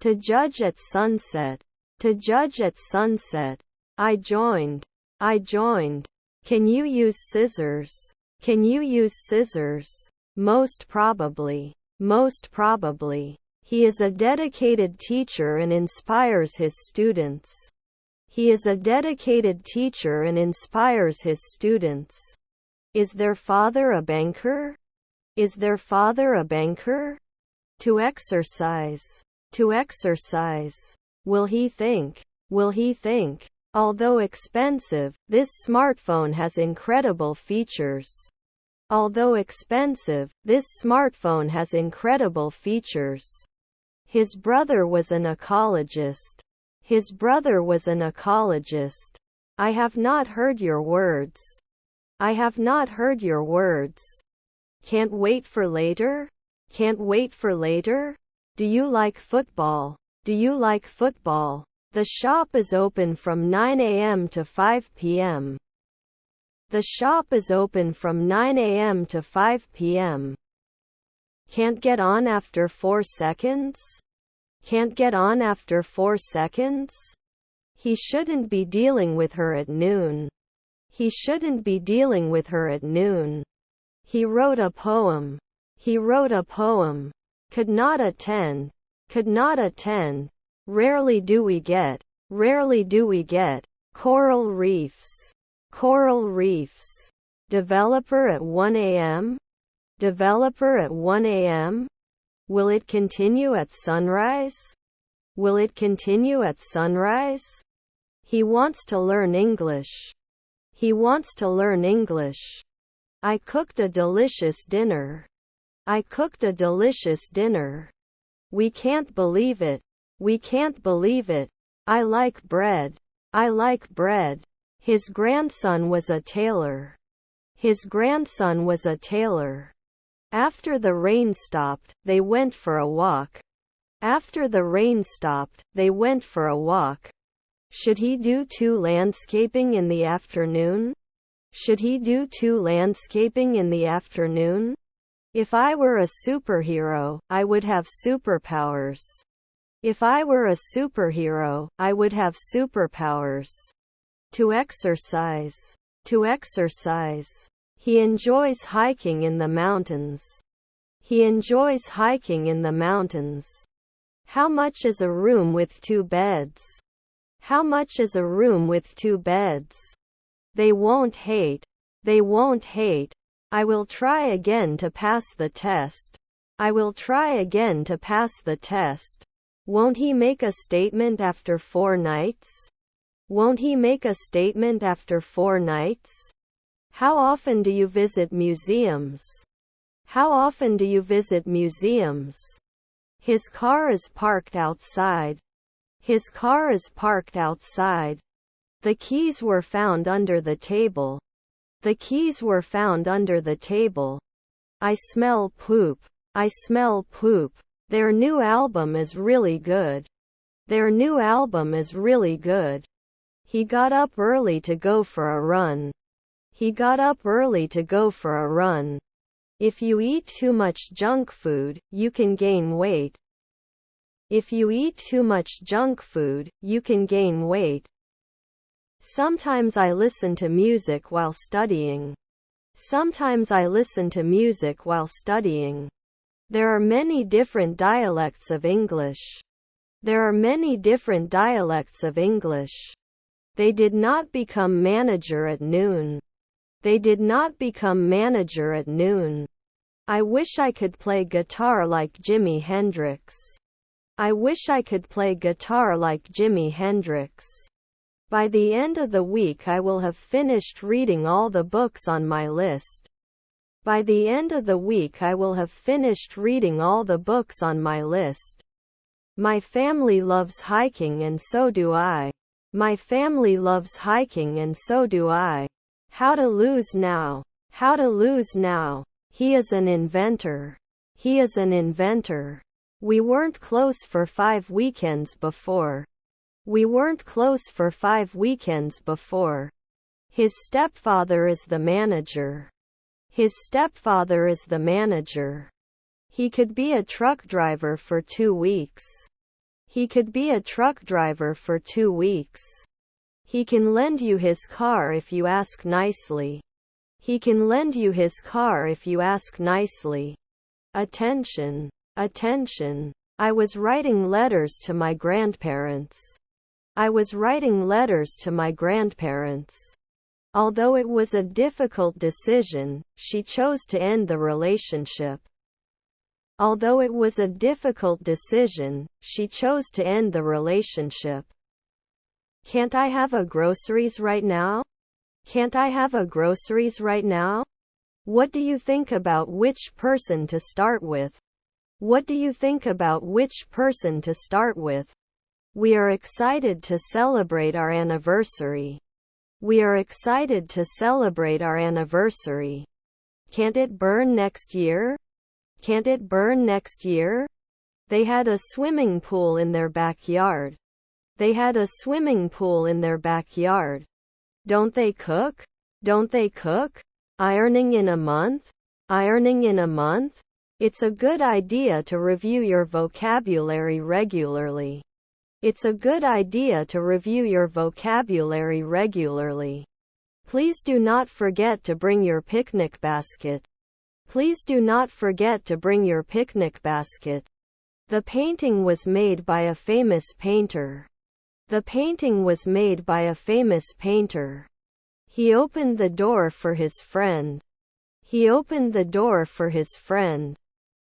To judge at sunset. To judge at sunset. I joined. I joined. Can you use scissors? Can you use scissors? Most probably. Most probably. He is a dedicated teacher and inspires his students. He is a dedicated teacher and inspires his students. Is their father a banker? Is their father a banker? To exercise. To exercise. Will he think? Will he think? Although expensive, this smartphone has incredible features. Although expensive, this smartphone has incredible features. His brother was an ecologist. His brother was an ecologist. I have not heard your words. I have not heard your words. Can't wait for later? Can't wait for later? Do you like football? Do you like football? The shop is open from 9 a.m. to 5 p.m. The shop is open from 9 a.m. to 5 p.m. Can't get on after 4 seconds? Can't get on after 4 seconds? He shouldn't be dealing with her at noon. He shouldn't be dealing with her at noon. He wrote a poem. He wrote a poem. Could not attend. Could not attend. Rarely do we get. Rarely do we get. Coral reefs. Coral reefs. Developer at 1 a.m.? Developer at 1 a.m.? Will it continue at sunrise? Will it continue at sunrise? He wants to learn English. He wants to learn English. I cooked a delicious dinner. I cooked a delicious dinner. We can't believe it. We can't believe it. I like bread. I like bread. His grandson was a tailor. His grandson was a tailor. After the rain stopped, they went for a walk. After the rain stopped, they went for a walk. Should he do 2 landscaping in the afternoon? Should he do 2 landscaping in the afternoon? If I were a superhero, I would have superpowers. If I were a superhero, I would have superpowers. To exercise. To exercise. He enjoys hiking in the mountains. He enjoys hiking in the mountains. How much is a room with 2 beds? How much is a room with 2 beds? They won't hate. They won't hate. I will try again to pass the test. I will try again to pass the test. Won't he make a statement after 4 nights? Won't he make a statement after 4 nights? How often do you visit museums? How often do you visit museums? His car is parked outside. His car is parked outside. The keys were found under the table. The keys were found under the table. I smell poop. I smell poop. Their new album is really good. Their new album is really good. He got up early to go for a run. He got up early to go for a run. If you eat too much junk food, you can gain weight. If you eat too much junk food, you can gain weight. Sometimes I listen to music while studying. Sometimes I listen to music while studying. There are many different dialects of English. There are many different dialects of English. They did not become manager at noon. They did not become manager at noon. I wish I could play guitar like Jimi Hendrix. I wish I could play guitar like Jimi Hendrix. By the end of the week I will have finished reading all the books on my list. By the end of the week I will have finished reading all the books on my list. My family loves hiking and so do I. My family loves hiking and so do I. How to lose now. How to lose now. He is an inventor. He is an inventor. We weren't close for 5 weekends before. We weren't close for 5 weekends before. His stepfather is the manager. His stepfather is the manager. He could be a truck driver for 2 weeks. He could be a truck driver for 2 weeks. He can lend you his car if you ask nicely. He can lend you his car if you ask nicely. Attention. Attention. I was writing letters to my grandparents. I was writing letters to my grandparents. Although it was a difficult decision, she chose to end the relationship. Although it was a difficult decision, she chose to end the relationship. Can't I have a groceries right now? Can't I have a groceries right now? What do you think about which person to start with? What do you think about which person to start with? We are excited to celebrate our anniversary. We are excited to celebrate our anniversary. Can't it burn next year? Can't it burn next year? They had a swimming pool in their backyard. They had a swimming pool in their backyard. Don't they cook? Don't they cook? Ironing in a month? Ironing in a month? It's a good idea to review your vocabulary regularly. It's a good idea to review your vocabulary regularly. Please do not forget to bring your picnic basket. Please do not forget to bring your picnic basket. The painting was made by a famous painter. The painting was made by a famous painter. He opened the door for his friend. He opened the door for his friend.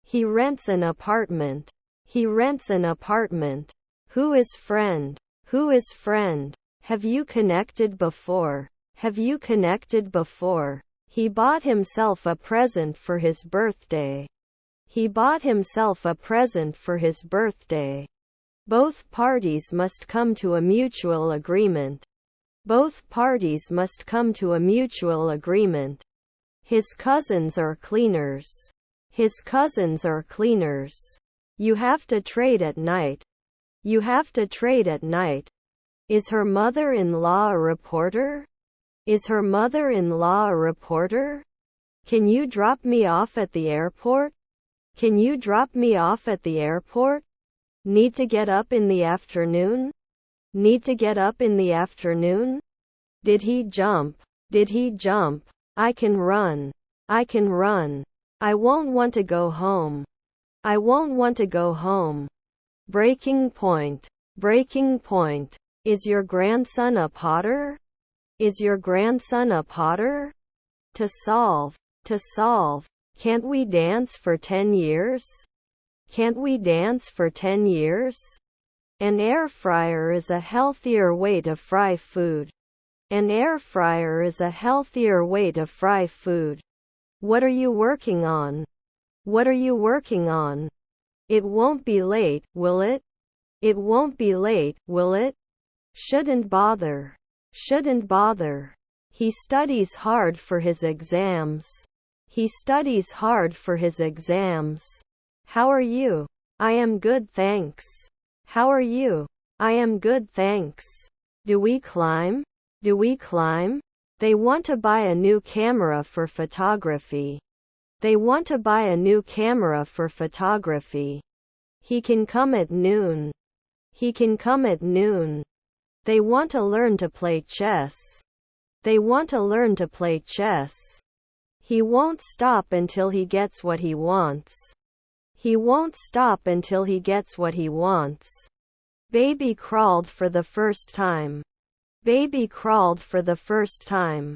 He rents an apartment. He rents an apartment. Who is friend? Who is friend? Have you connected before? Have you connected before? He bought himself a present for his birthday. He bought himself a present for his birthday. Both parties must come to a mutual agreement. Both parties must come to a mutual agreement. His cousins are cleaners. His cousins are cleaners. You have to trade at night. You have to trade at night. Is her mother-in-law a reporter? Is her mother-in-law a reporter? Can you drop me off at the airport? Can you drop me off at the airport? Need to get up in the afternoon? Need to get up in the afternoon? Did he jump? Did he jump? I can run. I can run. I won't want to go home. I won't want to go home. Breaking point. Breaking point. Is your grandson a potter? Is your grandson a potter? To solve. To solve. Can't we dance for 10 years? Can't we dance for 10 years? An air fryer is a healthier way to fry food. An air fryer is a healthier way to fry food. What are you working on? What are you working on? It won't be late, will it? It won't be late, will it? Shouldn't bother. Shouldn't bother. He studies hard for his exams. He studies hard for his exams. How are you? I am good, thanks. How are you? I am good, thanks. Do we climb? Do we climb? They want to buy a new camera for photography. They want to buy a new camera for photography. He can come at noon. He can come at noon. They want to learn to play chess. They want to learn to play chess. He won't stop until he gets what he wants. He won't stop until he gets what he wants. Baby crawled for the first time. Baby crawled for the first time.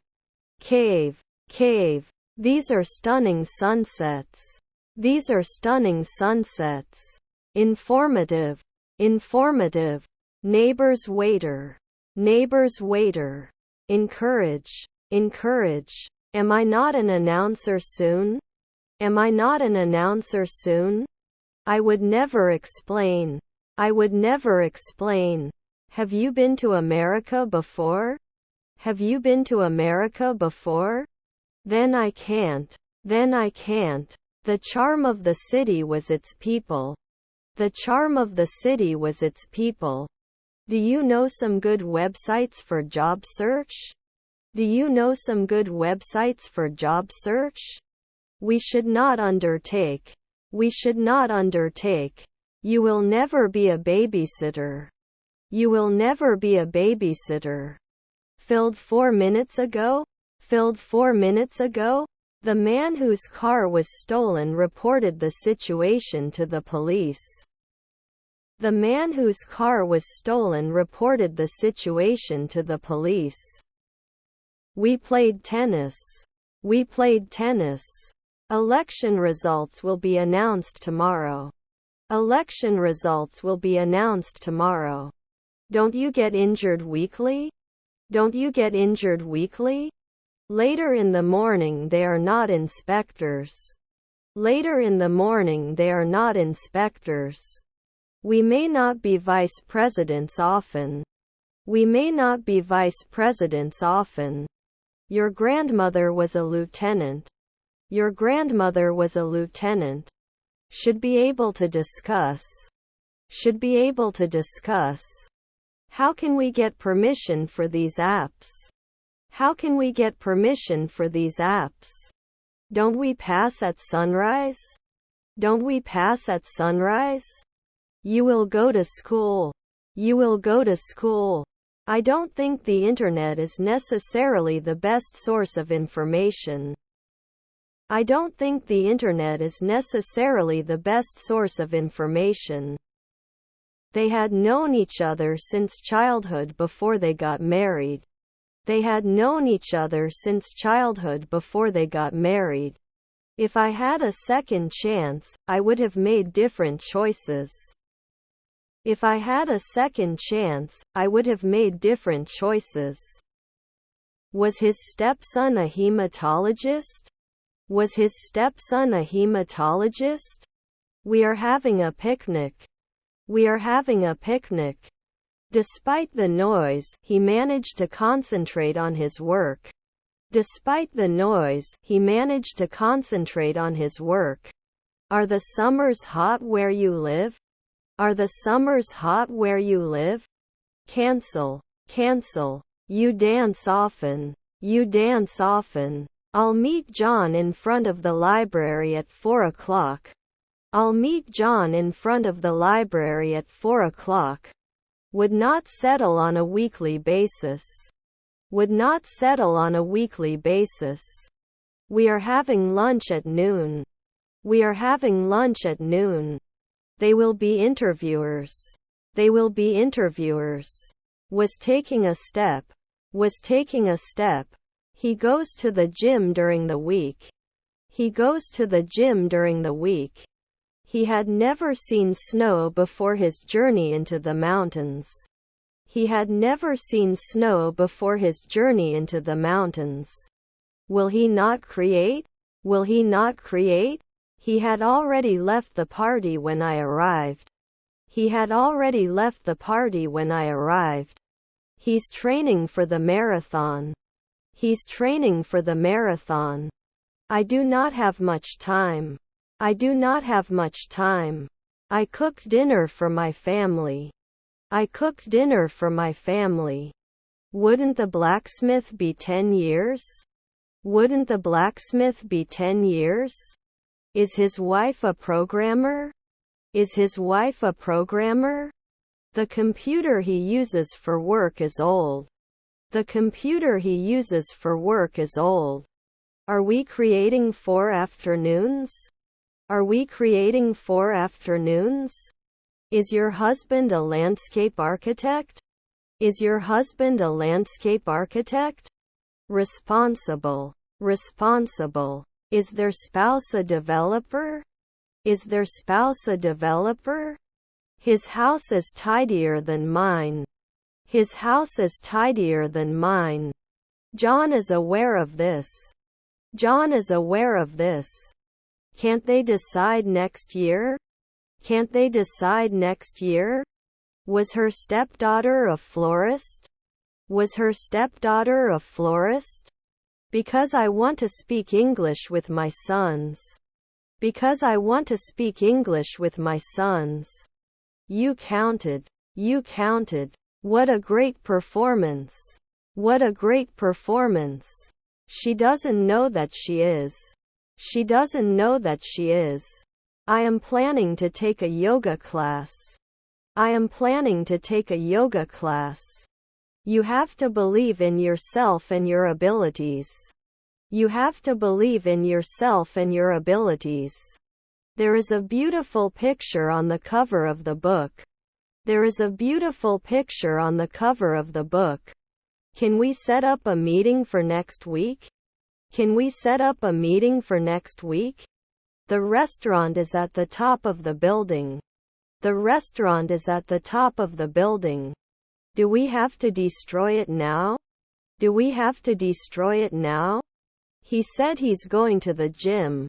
Cave, cave. These are stunning sunsets. These are stunning sunsets. Informative, informative. Neighbor's waiter, neighbor's waiter. Encourage, encourage. Am I not an announcer soon? Am I not an announcer soon? I would never explain. I would never explain. Have you been to America before? Have you been to America before? Then I can't. Then I can't. The charm of the city was its people. The charm of the city was its people. Do you know some good websites for job search? Do you know some good websites for job search? We should not undertake. We should not undertake. You will never be a babysitter. You will never be a babysitter. Filled 4 minutes ago? Filled 4 minutes ago? The man whose car was stolen reported the situation to the police. The man whose car was stolen reported the situation to the police. We played tennis. We played tennis. Election results will be announced tomorrow. Election results will be announced tomorrow. Don't you get injured weekly? Don't you get injured weekly? Later in the morning they are not inspectors. Later in the morning they are not inspectors. We may not be vice presidents often. We may not be vice presidents often. Your grandmother was a lieutenant. Your grandmother was a lieutenant. Should be able to discuss. Should be able to discuss. How can we get permission for these apps? How can we get permission for these apps? Don't we pass at sunrise? Don't we pass at sunrise? You will go to school. You will go to school. I don't think the internet is necessarily the best source of information. I don't think the internet is necessarily the best source of information. They had known each other since childhood before they got married. They had known each other since childhood before they got married. If I had a second chance, I would have made different choices. If I had a second chance, I would have made different choices. Was his stepson a hematologist? Was his stepson a hematologist? We are having a picnic. We are having a picnic. Despite the noise, he managed to concentrate on his work. Despite the noise, he managed to concentrate on his work. Are the summers hot where you live? Are the summers hot where you live? Cancel. Cancel. You dance often. You dance often. I'll meet John in front of the library at 4 o'clock. I'll meet John in front of the library at 4 o'clock. Would not settle on a weekly basis. Would not settle on a weekly basis. We are having lunch at noon. We are having lunch at noon. They will be interviewers. They will be interviewers. Was taking a step. Was taking a step. He goes to the gym during the week. He goes to the gym during the week. He had never seen snow before his journey into the mountains. He had never seen snow before his journey into the mountains. Will he not create? Will he not create? He had already left the party when I arrived. He had already left the party when I arrived. He's training for the marathon. He's training for the marathon. I do not have much time. I do not have much time. I cooked dinner for my family. I cooked dinner for my family. Wouldn't the blacksmith be 10 years? Wouldn't the blacksmith be 10 years? Is his wife a programmer? Is his wife a programmer? The computer he uses for work is old. The computer he uses for work is old. Are we creating 4 afternoons? Are we creating 4 afternoons? Is your husband a landscape architect? Is your husband a landscape architect? Responsible. Responsible. Is their spouse a developer? Is their spouse a developer? His house is tidier than mine. His house is tidier than mine. John is aware of this. John is aware of this. Can't they decide next year? Can't they decide next year? Was her stepdaughter a florist? Was her stepdaughter a florist? Because I want to speak English with my sons. Because I want to speak English with my sons. You counted. You counted. What a great performance. What a great performance. She doesn't know that she is. She doesn't know that she is. I am planning to take a yoga class. I am planning to take a yoga class. You have to believe in yourself and your abilities. You have to believe in yourself and your abilities. There is a beautiful picture on the cover of the book. There is a beautiful picture on the cover of the book. Can we set up a meeting for next week? Can we set up a meeting for next week? The restaurant is at the top of the building. The restaurant is at the top of the building. Do we have to destroy it now? Do we have to destroy it now? He said he's going to the gym.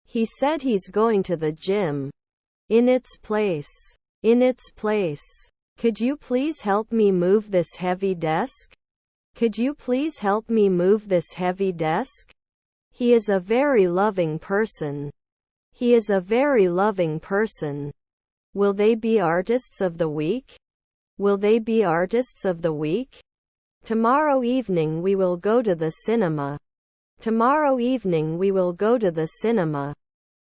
He said he's going to the gym. In its place. In its place. Could you please help me move this heavy desk? Could you please help me move this heavy desk? He is a very loving person. He is a very loving person. Will they be artists of the week? Will they be artists of the week? Tomorrow evening we will go to the cinema. Tomorrow evening we will go to the cinema.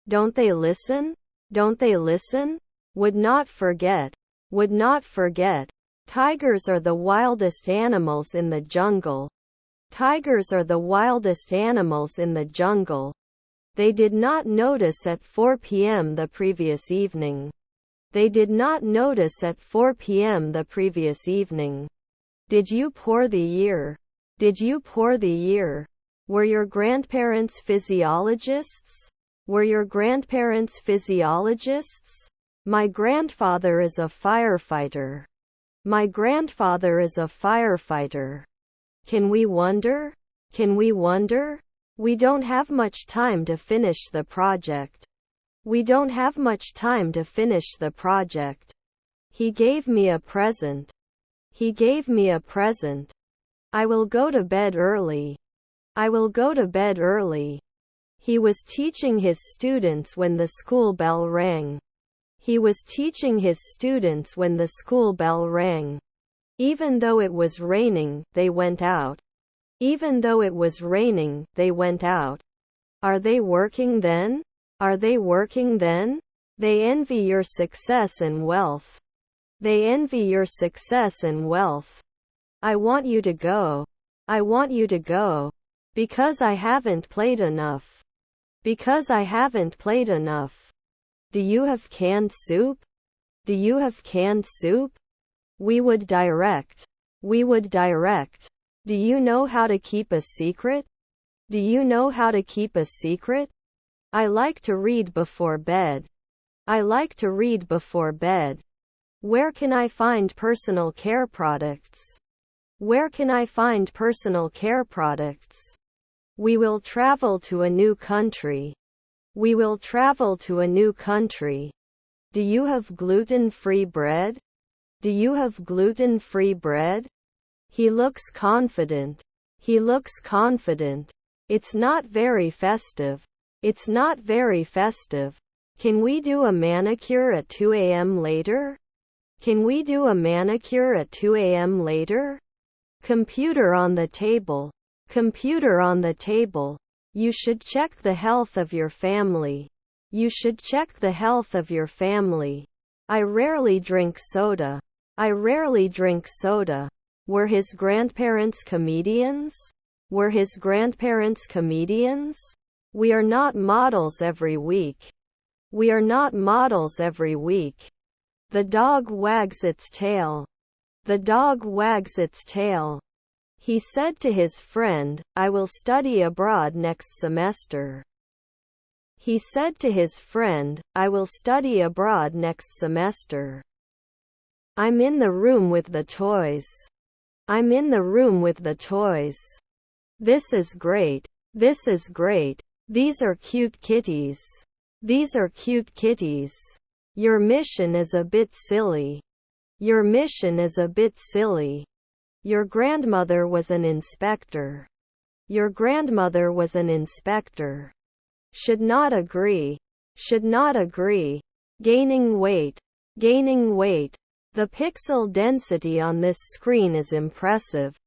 Don't they listen? Don't they listen? Would not forget. Would not forget. Tigers are the wildest animals in the jungle. Tigers are the wildest animals in the jungle. They did not notice at 4 p.m. the previous evening. They did not notice at 4 p.m. the previous evening. Did you pour the year? Did you pour the year? Were your grandparents physiologists? Were your grandparents physiologists? My grandfather is a firefighter. My grandfather is a firefighter. Can we wonder? Can we wonder? We don't have much time to finish the project. We don't have much time to finish the project. He gave me a present. He gave me a present. I will go to bed early. I will go to bed early. He was teaching his students when the school bell rang. He was teaching his students when the school bell rang. Even though it was raining, they went out. Even though it was raining, they went out. Are they working then? Are they working then? They envy your success and wealth. They envy your success and wealth. I want you to go. I want you to go. Because I haven't played enough. Because I haven't played enough. Do you have canned soup? Do you have canned soup? We would direct. We would direct. Do you know how to keep a secret? Do you know how to keep a secret? I like to read before bed. I like to read before bed. Where can I find personal care products? Where can I find personal care products? We will travel to a new country. We will travel to a new country. Do you have gluten-free bread? Do you have gluten-free bread? He looks confident. He looks confident. It's not very festive. It's not very festive. Can we do a manicure at 2 a.m. later? Can we do a manicure at 2 a.m. later? Computer on the table. Computer on the table. You should check the health of your family. You should check the health of your family. I rarely drink soda. I rarely drink soda. Were his grandparents comedians? Were his grandparents comedians? We are not models every week. We are not models every week. The dog wags its tail. The dog wags its tail. He said to his friend, I will study abroad next semester. He said to his friend, I will study abroad next semester. I'm in the room with the toys. I'm in the room with the toys. This is great. This is great. These are cute kitties. These are cute kitties. Your mission is a bit silly. Your mission is a bit silly. Your grandmother was an inspector. Your grandmother was an inspector. Should not agree. Should not agree. Gaining weight. Gaining weight. The pixel density on this screen is impressive.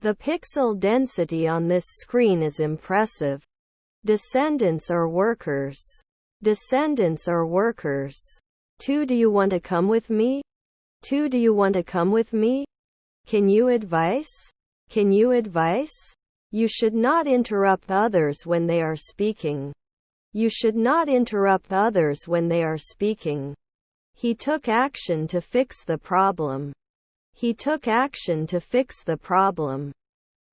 The pixel density on this screen is impressive. Descendants are workers. Descendants are workers. 2. Do you want to come with me? 2. Do you want to come with me? Can you advise? Can you advise? You should not interrupt others when they are speaking. You should not interrupt others when they are speaking. He took action to fix the problem. He took action to fix the problem.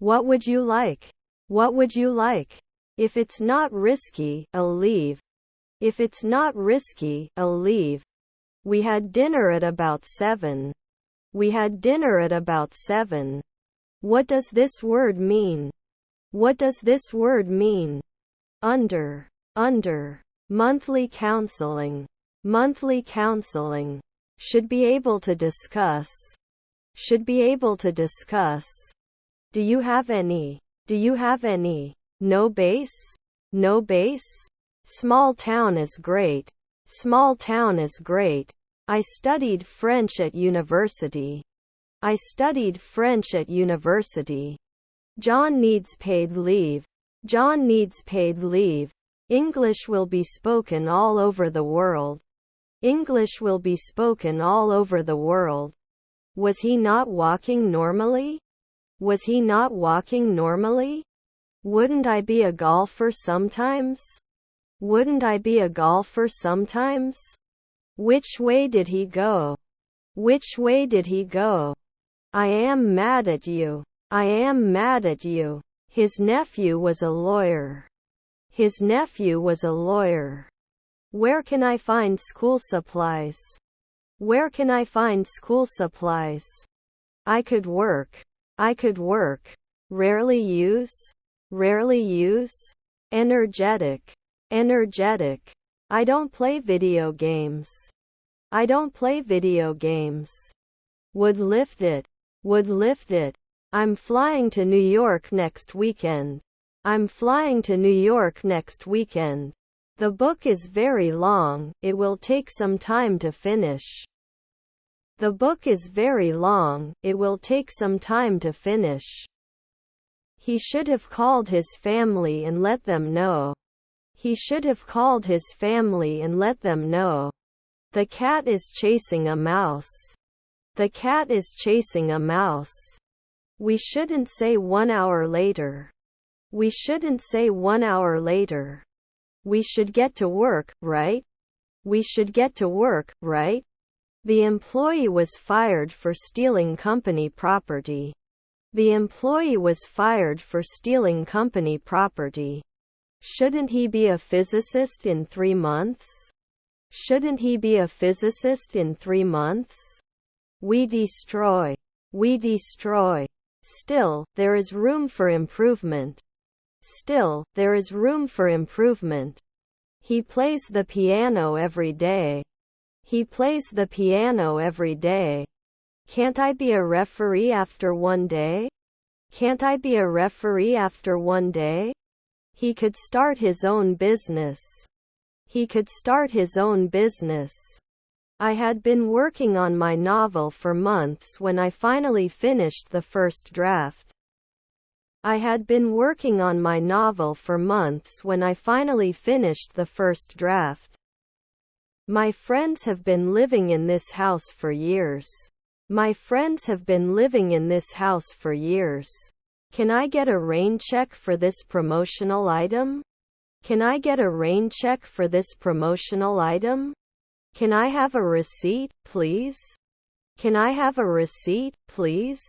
What would you like? What would you like? If it's not risky, I'll leave. If it's not risky, I'll leave. We had dinner at about 7. We had dinner at about 7. What does this word mean? What does this word mean? Under. Under. Monthly counseling. Monthly counseling. Should be able to discuss. Should be able to discuss. Do you have any? Do you have any? No base? No base? Small town is great. Small town is great. I studied French at university. I studied French at university. John needs paid leave. John needs paid leave. English will be spoken all over the world. English will be spoken all over the world. Was he not walking normally? Was he not walking normally? Wouldn't I be a golfer sometimes? Wouldn't I be a golfer sometimes? Which way did he go? Which way did he go? I am mad at you. I am mad at you. His nephew was a lawyer. His nephew was a lawyer. Where can I find school supplies? Where can I find school supplies? I could work. I could work. Rarely use. Rarely use. Energetic. Energetic. I don't play video games. I don't play video games. Would lift it. Would lift it. I'm flying to New York next weekend. I'm flying to New York next weekend. The book is very long, it will take some time to finish. The book is very long, it will take some time to finish. He should have called his family and let them know. He should have called his family and let them know. The cat is chasing a mouse. The cat is chasing a mouse. We shouldn't say 1 hour later. We shouldn't say 1 hour later. We should get to work, right? We should get to work, right? The employee was fired for stealing company property. The employee was fired for stealing company property. Shouldn't he be a physicist in 3 months? Shouldn't he be a physicist in 3 months? We destroy. We destroy. Still, there is room for improvement. Still, there is room for improvement. He plays the piano every day. He plays the piano every day. Can't I be a referee after 1 day? Can't I be a referee after one day? He could start his own business. He could start his own business. I had been working on my novel for months when I finally finished the first draft. I had been working on my novel for months when I finally finished the first draft. My friends have been living in this house for years. My friends have been living in this house for years. Can I get a rain check for this promotional item? Can I get a rain check for this promotional item? Can I have a receipt, please? Can I have a receipt, please?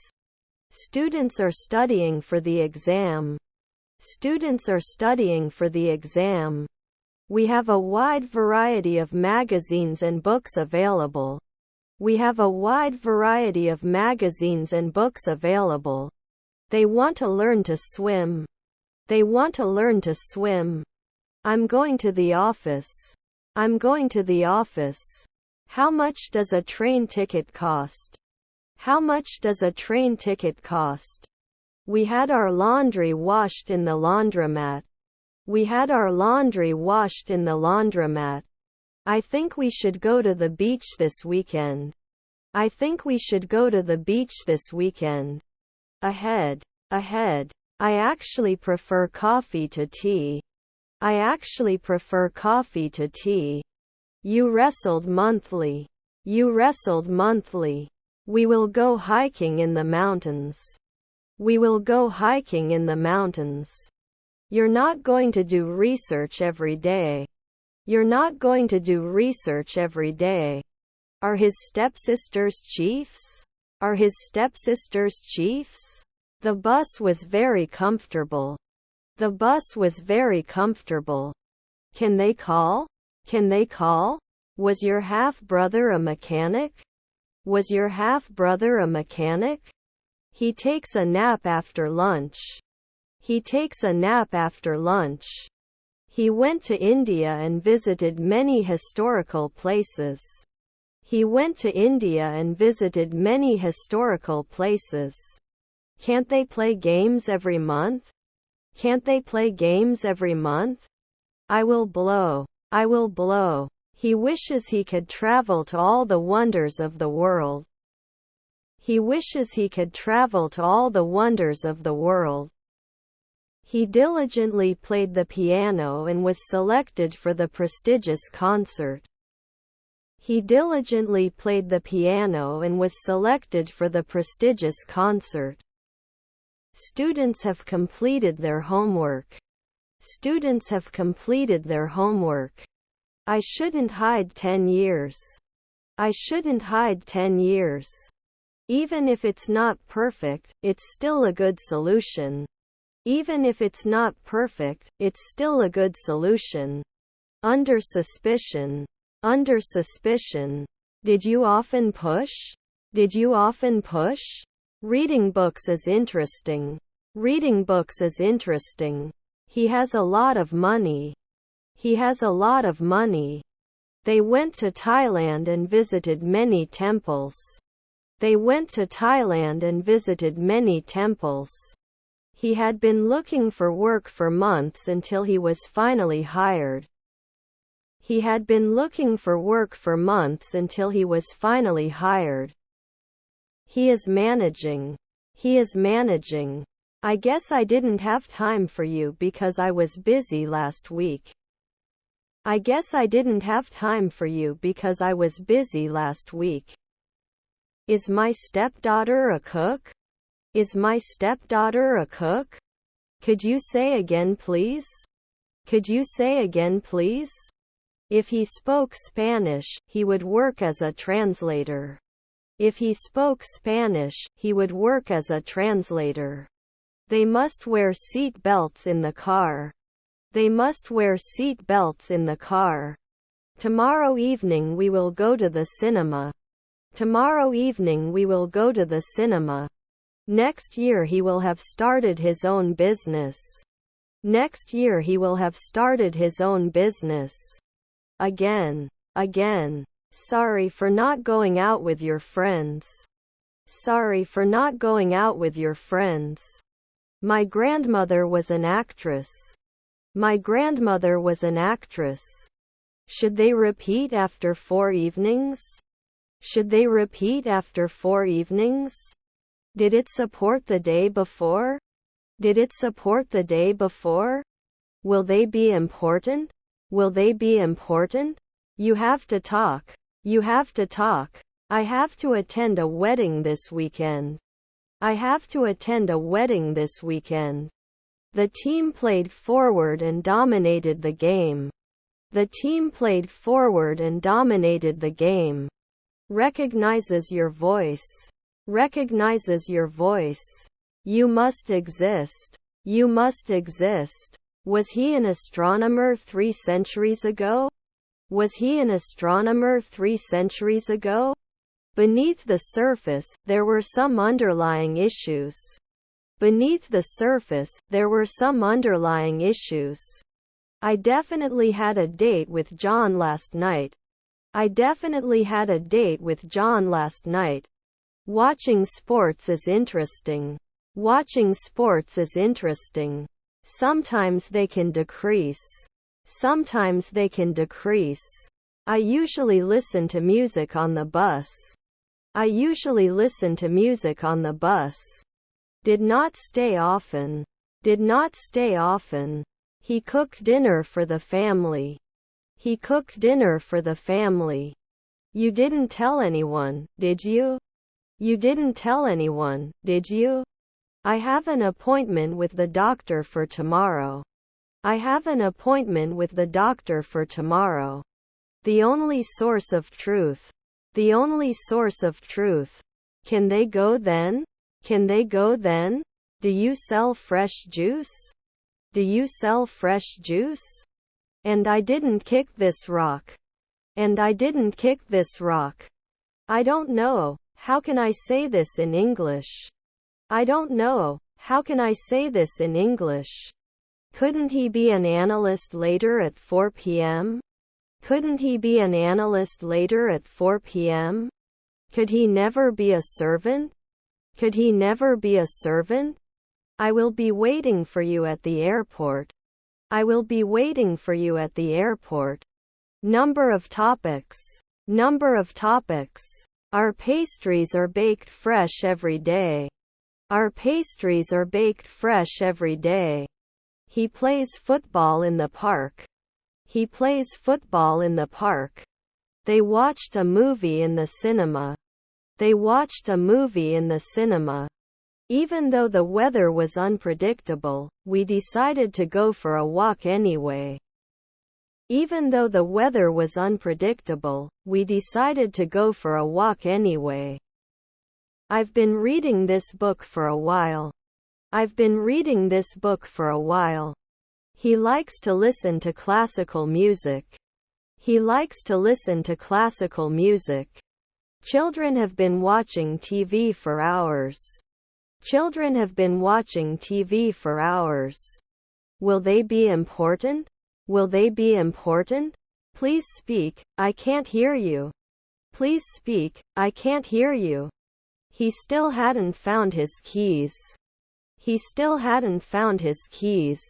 Students are studying for the exam. Students are studying for the exam. We have a wide variety of magazines and books available. We have a wide variety of magazines and books available. They want to learn to swim. They want to learn to swim. I'm going to the office. I'm going to the office. How much does a train ticket cost? How much does a train ticket cost? We had our laundry washed in the laundromat. We had our laundry washed in the laundromat. I think we should go to the beach this weekend. I think we should go to the beach this weekend. Ahead. Ahead. I actually prefer coffee to tea. I actually prefer coffee to tea. You wrestled monthly. You wrestled monthly. We will go hiking in the mountains. We will go hiking in the mountains. You're not going to do research every day. You're not going to do research every day. Are his stepsisters chiefs? Are his stepsisters chiefs? The bus was very comfortable. The bus was very comfortable. Can they call? Can they call? Was your half-brother a mechanic? Was your half-brother a mechanic? He takes a nap after lunch. He takes a nap after lunch. He went to India and visited many historical places. He went to India and visited many historical places. Can't they play games every month? Can't they play games every month? I will blow. I will blow. He wishes he could travel to all the wonders of the world. He wishes he could travel to all the wonders of the world. He diligently played the piano and was selected for the prestigious concert. He diligently played the piano and was selected for the prestigious concert. Students have completed their homework. Students have completed their homework. I shouldn't hide 10 years. I shouldn't hide 10 years. Even if it's not perfect, it's still a good solution. Even if it's not perfect, it's still a good solution. Under suspicion. Under suspicion. Did you often push? Did you often push? Reading books is interesting. Reading books is interesting. He has a lot of money. He has a lot of money. They went to Thailand and visited many temples. They went to Thailand and visited many temples. He had been looking for work for months until he was finally hired. He had been looking for work for months until he was finally hired. He is managing. He is managing. I guess I didn't have time for you because I was busy last week. I guess I didn't have time for you because I was busy last week. Is my stepdaughter a cook? Is my stepdaughter a cook? Could you say again, please? Could you say again, please? If he spoke Spanish, he would work as a translator. If he spoke Spanish, he would work as a translator. They must wear seat belts in the car. They must wear seat belts in the car. Tomorrow evening we will go to the cinema. Tomorrow evening we will go to the cinema. Next year he will have started his own business. Next year he will have started his own business. Again. Again. Sorry for not going out with your friends. Sorry for not going out with your friends. My grandmother was an actress. My grandmother was an actress. Should they repeat after 4 evenings? Should they repeat after 4 evenings? Did it support the day before? Did it support the day before? Will they be important? Will they be important? You have to talk. You have to talk. I have to attend a wedding this weekend. I have to attend a wedding this weekend. The team played forward and dominated the game. The team played forward and dominated the game. Recognizes your voice. Recognizes your voice. You must exist. You must exist. Was he an astronomer 3 centuries ago? Was he an astronomer 3 centuries ago? Beneath the surface, there were some underlying issues. Beneath the surface, there were some underlying issues. I definitely had a date with John last night. I definitely had a date with John last night. Watching sports is interesting. Watching sports is interesting. Sometimes they can decrease. Sometimes they can decrease. I usually listen to music on the bus. I usually listen to music on the bus. Did not stay often. Did not stay often. He cooked dinner for the family. He cooked dinner for the family. You didn't tell anyone, did you? You didn't tell anyone, did you? I have an appointment with the doctor for tomorrow. I have an appointment with the doctor for tomorrow. The only source of truth. The only source of truth. Can they go then? Can they go then? Do you sell fresh juice? Do you sell fresh juice? And I didn't kick this rock. And I didn't kick this rock. I don't know. How can I say this in English? I don't know. How can I say this in English? Couldn't he be an analyst later at 4 p.m.? Couldn't he be an analyst later at 4 p.m.? Could he never be a servant? Could he never be a servant? I will be waiting for you at the airport. I will be waiting for you at the airport. Number of topics. Number of topics. Our pastries are baked fresh every day. Our pastries are baked fresh every day. He plays football in the park. He plays football in the park. They watched a movie in the cinema. They watched a movie in the cinema. Even though the weather was unpredictable, we decided to go for a walk anyway. Even though the weather was unpredictable, we decided to go for a walk anyway. I've been reading this book for a while. I've been reading this book for a while. He likes to listen to classical music. He likes to listen to classical music. Children have been watching TV for hours. Children have been watching TV for hours. Will they be important? Will they be important? Please speak, I can't hear you. Please speak, I can't hear you. He still hadn't found his keys. He still hadn't found his keys.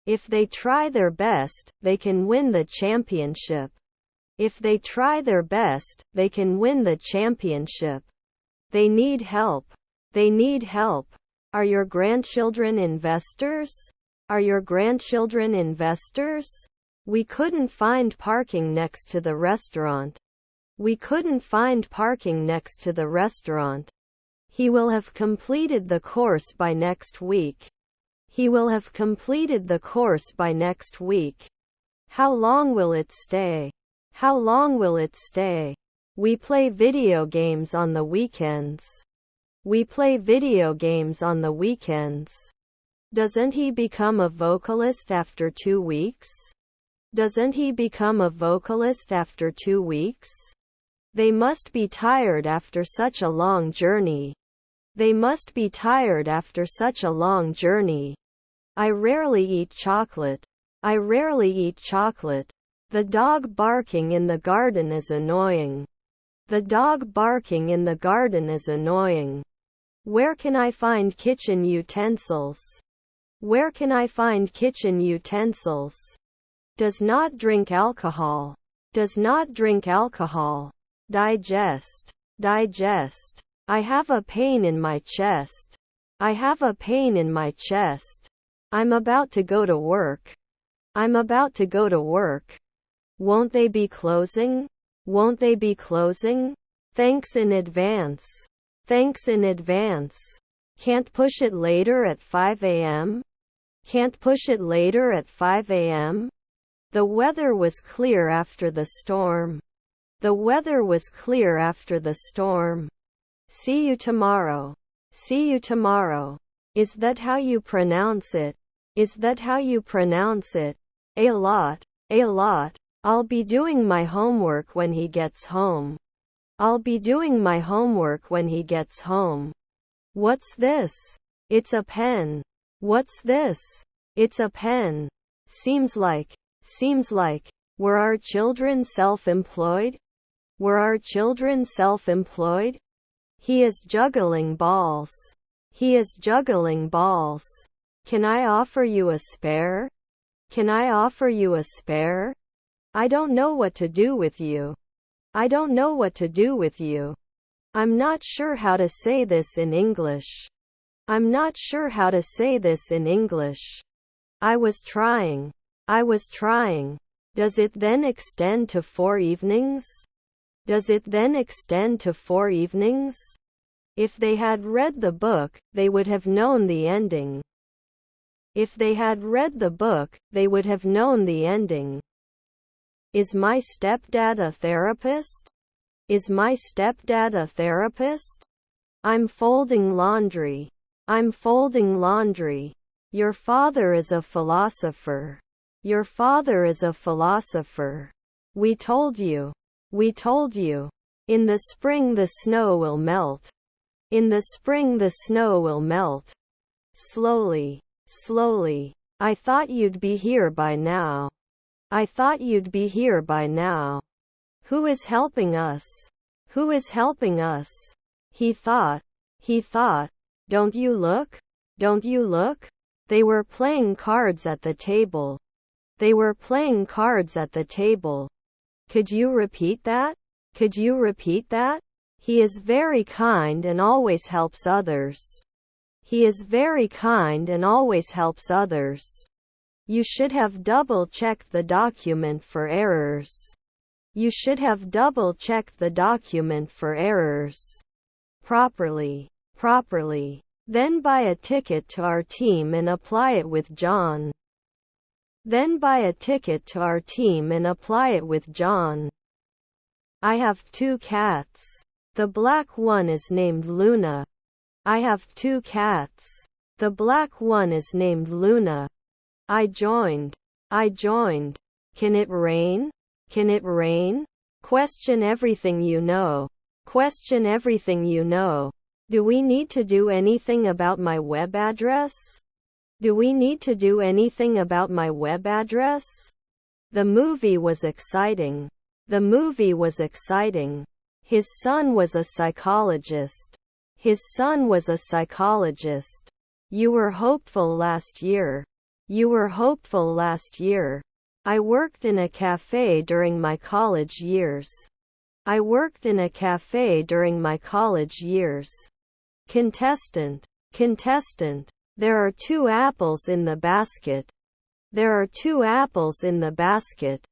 If they try their best, they can win the championship. If they try their best, they can win the championship. They need help. They need help. Are your grandchildren investors? Are your grandchildren investors? We couldn't find parking next to the restaurant. We couldn't find parking next to the restaurant. He will have completed the course by next week. He will have completed the course by next week. How long will it stay? How long will it stay? We play video games on the weekends. We play video games on the weekends. Doesn't he become a vocalist after 2 weeks? Doesn't he become a vocalist after 2 weeks? They must be tired after such a long journey. They must be tired after such a long journey. I rarely eat chocolate. I rarely eat chocolate. The dog barking in the garden is annoying. The dog barking in the garden is annoying. Where can I find kitchen utensils? Where can I find kitchen utensils? Does not drink alcohol. Does not drink alcohol. Digest. Digest. I have a pain in my chest. I have a pain in my chest. I'm about to go to work. I'm about to go to work. Won't they be closing? Won't they be closing? Thanks in advance. Thanks in advance. Can't push it later at 5 a.m.? Can't push it later at 5 a.m.? The weather was clear after the storm. The weather was clear after the storm. See you tomorrow. See you tomorrow. Is that how you pronounce it? Is that how you pronounce it? A lot. A lot. I'll be doing my homework when he gets home. I'll be doing my homework when he gets home. What's this? It's a pen. What's this? It's a pen. Seems like. Were our children self-employed? Were our children self-employed? He is juggling balls. He is juggling balls. Can I offer you a spare? Can I offer you a spare? I don't know what to do with you. I don't know what to do with you. I'm not sure how to say this in English. I'm not sure how to say this in English. I was trying. I was trying. Does it then extend to 4 evenings? Does it then extend to 4 evenings? If they had read the book, they would have known the ending. If they had read the book, they would have known the ending. Is my stepdad a therapist? Is my stepdad a therapist? I'm folding laundry. I'm folding laundry. Your father is a philosopher. Your father is a philosopher. We told you. We told you. In the spring the snow will melt. In the spring the snow will melt. Slowly. Slowly. I thought you'd be here by now. I thought you'd be here by now. Who is helping us? Who is helping us? He thought. He thought. Don't you look? Don't you look? They were playing cards at the table. They were playing cards at the table. Could you repeat that? Could you repeat that? He is very kind and always helps others. He is very kind and always helps others. You should have double-checked the document for errors. You should have double-checked the document for errors. Properly. Properly. Then buy a ticket to our team and apply it with John. Then buy a ticket to our team and apply it with John. I have 2 cats. The black one is named Luna. I have 2 cats. The black one is named Luna. I joined. I joined. Can it rain? Can it rain? Question everything you know. Question everything you know. Do we need to do anything about my web address? Do we need to do anything about my web address? The movie was exciting. The movie was exciting. His son was a psychologist. His son was a psychologist. You were hopeful last year. You were hopeful last year. I worked in a cafe during my college years. I worked in a cafe during my college years. Contestant. Contestant. There are 2 apples in the basket. There are 2 apples in the basket.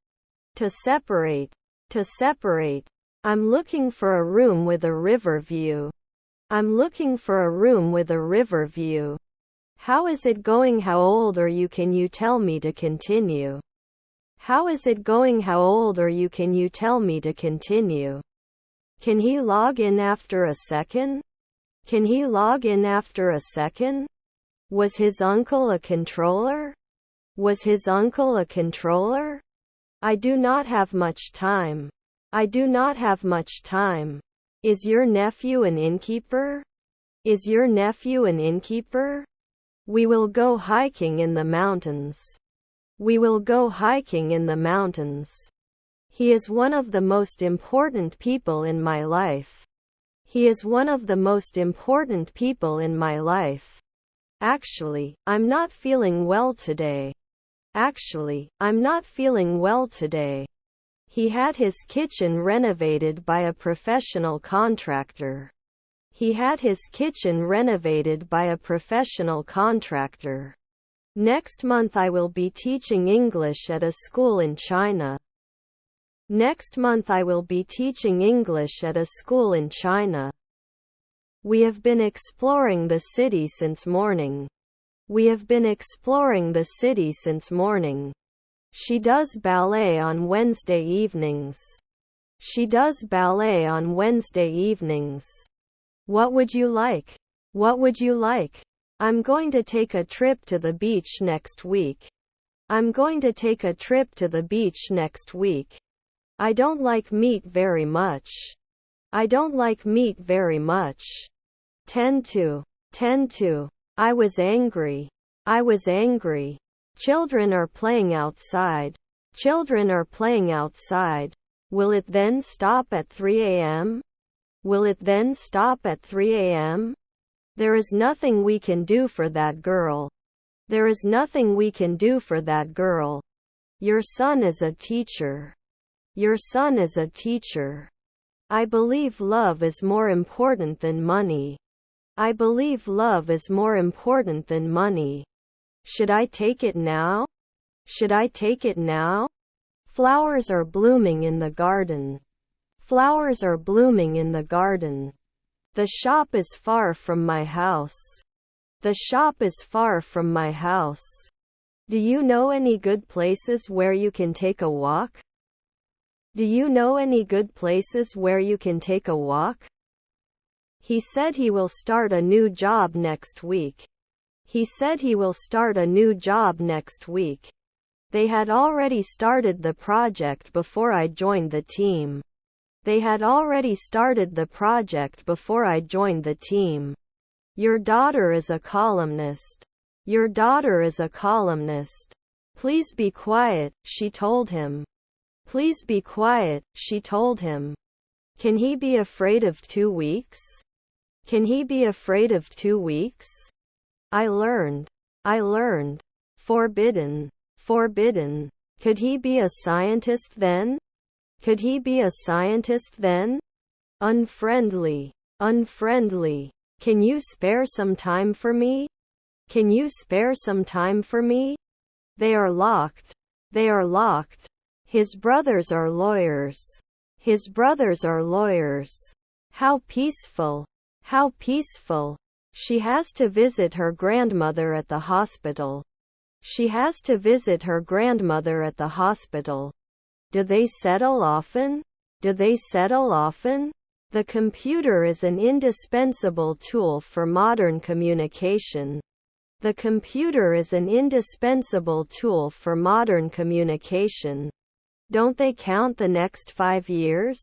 To separate. To separate. I'm looking for a room with a river view. I'm looking for a room with a river view. How is it going? How old are you? Can you tell me to continue? How is it going? How old are you? Can you tell me to continue? Can he log in after a second? Can he log in after a second? Was his uncle a controller? Was his uncle a controller? I do not have much time. I do not have much time. Is your nephew an innkeeper? Is your nephew an innkeeper? We will go hiking in the mountains. We will go hiking in the mountains. He is one of the most important people in my life. He is one of the most important people in my life. Actually, I'm not feeling well today. Actually, I'm not feeling well today. He had his kitchen renovated by a professional contractor. He had his kitchen renovated by a professional contractor. Next month I will be teaching English at a school in China. Next month I will be teaching English at a school in China. We have been exploring the city since morning. We have been exploring the city since morning. She does ballet on Wednesday evenings. She does ballet on Wednesday evenings. What would you like? What would you like? I'm going to take a trip to the beach next week. I'm going to take a trip to the beach next week. I don't like meat very much. I don't like meat very much. 10-2. I was angry. I was angry. Children are playing outside. Children are playing outside. Will it then stop at 3 a.m.? Will it then stop at 3 a.m.? There is nothing we can do for that girl. There is nothing we can do for that girl. Your son is a teacher. Your son is a teacher. I believe love is more important than money. I believe love is more important than money. Should I take it now? Should I take it now? Flowers are blooming in the garden. Flowers are blooming in the garden. The shop is far from my house. The shop is far from my house. Do you know any good places where you can take a walk? Do you know any good places where you can take a walk? He said he will start a new job next week. He said he will start a new job next week. They had already started the project before I joined the team. They had already started the project before I joined the team. Your daughter is a columnist. Your daughter is a columnist. Please be quiet, she told him. Please be quiet, she told him. Can he be afraid of 2 weeks? Can he be afraid of 2 weeks? I learned. Forbidden. Could he be a scientist then? Could he be a scientist then? Unfriendly. Can you spare some time for me? Can you spare some time for me? They are locked. His brothers are lawyers. How peaceful. She has to visit her grandmother at the hospital. Do they settle often? The computer is an indispensable tool for modern communication. Don't they count the next 5 years?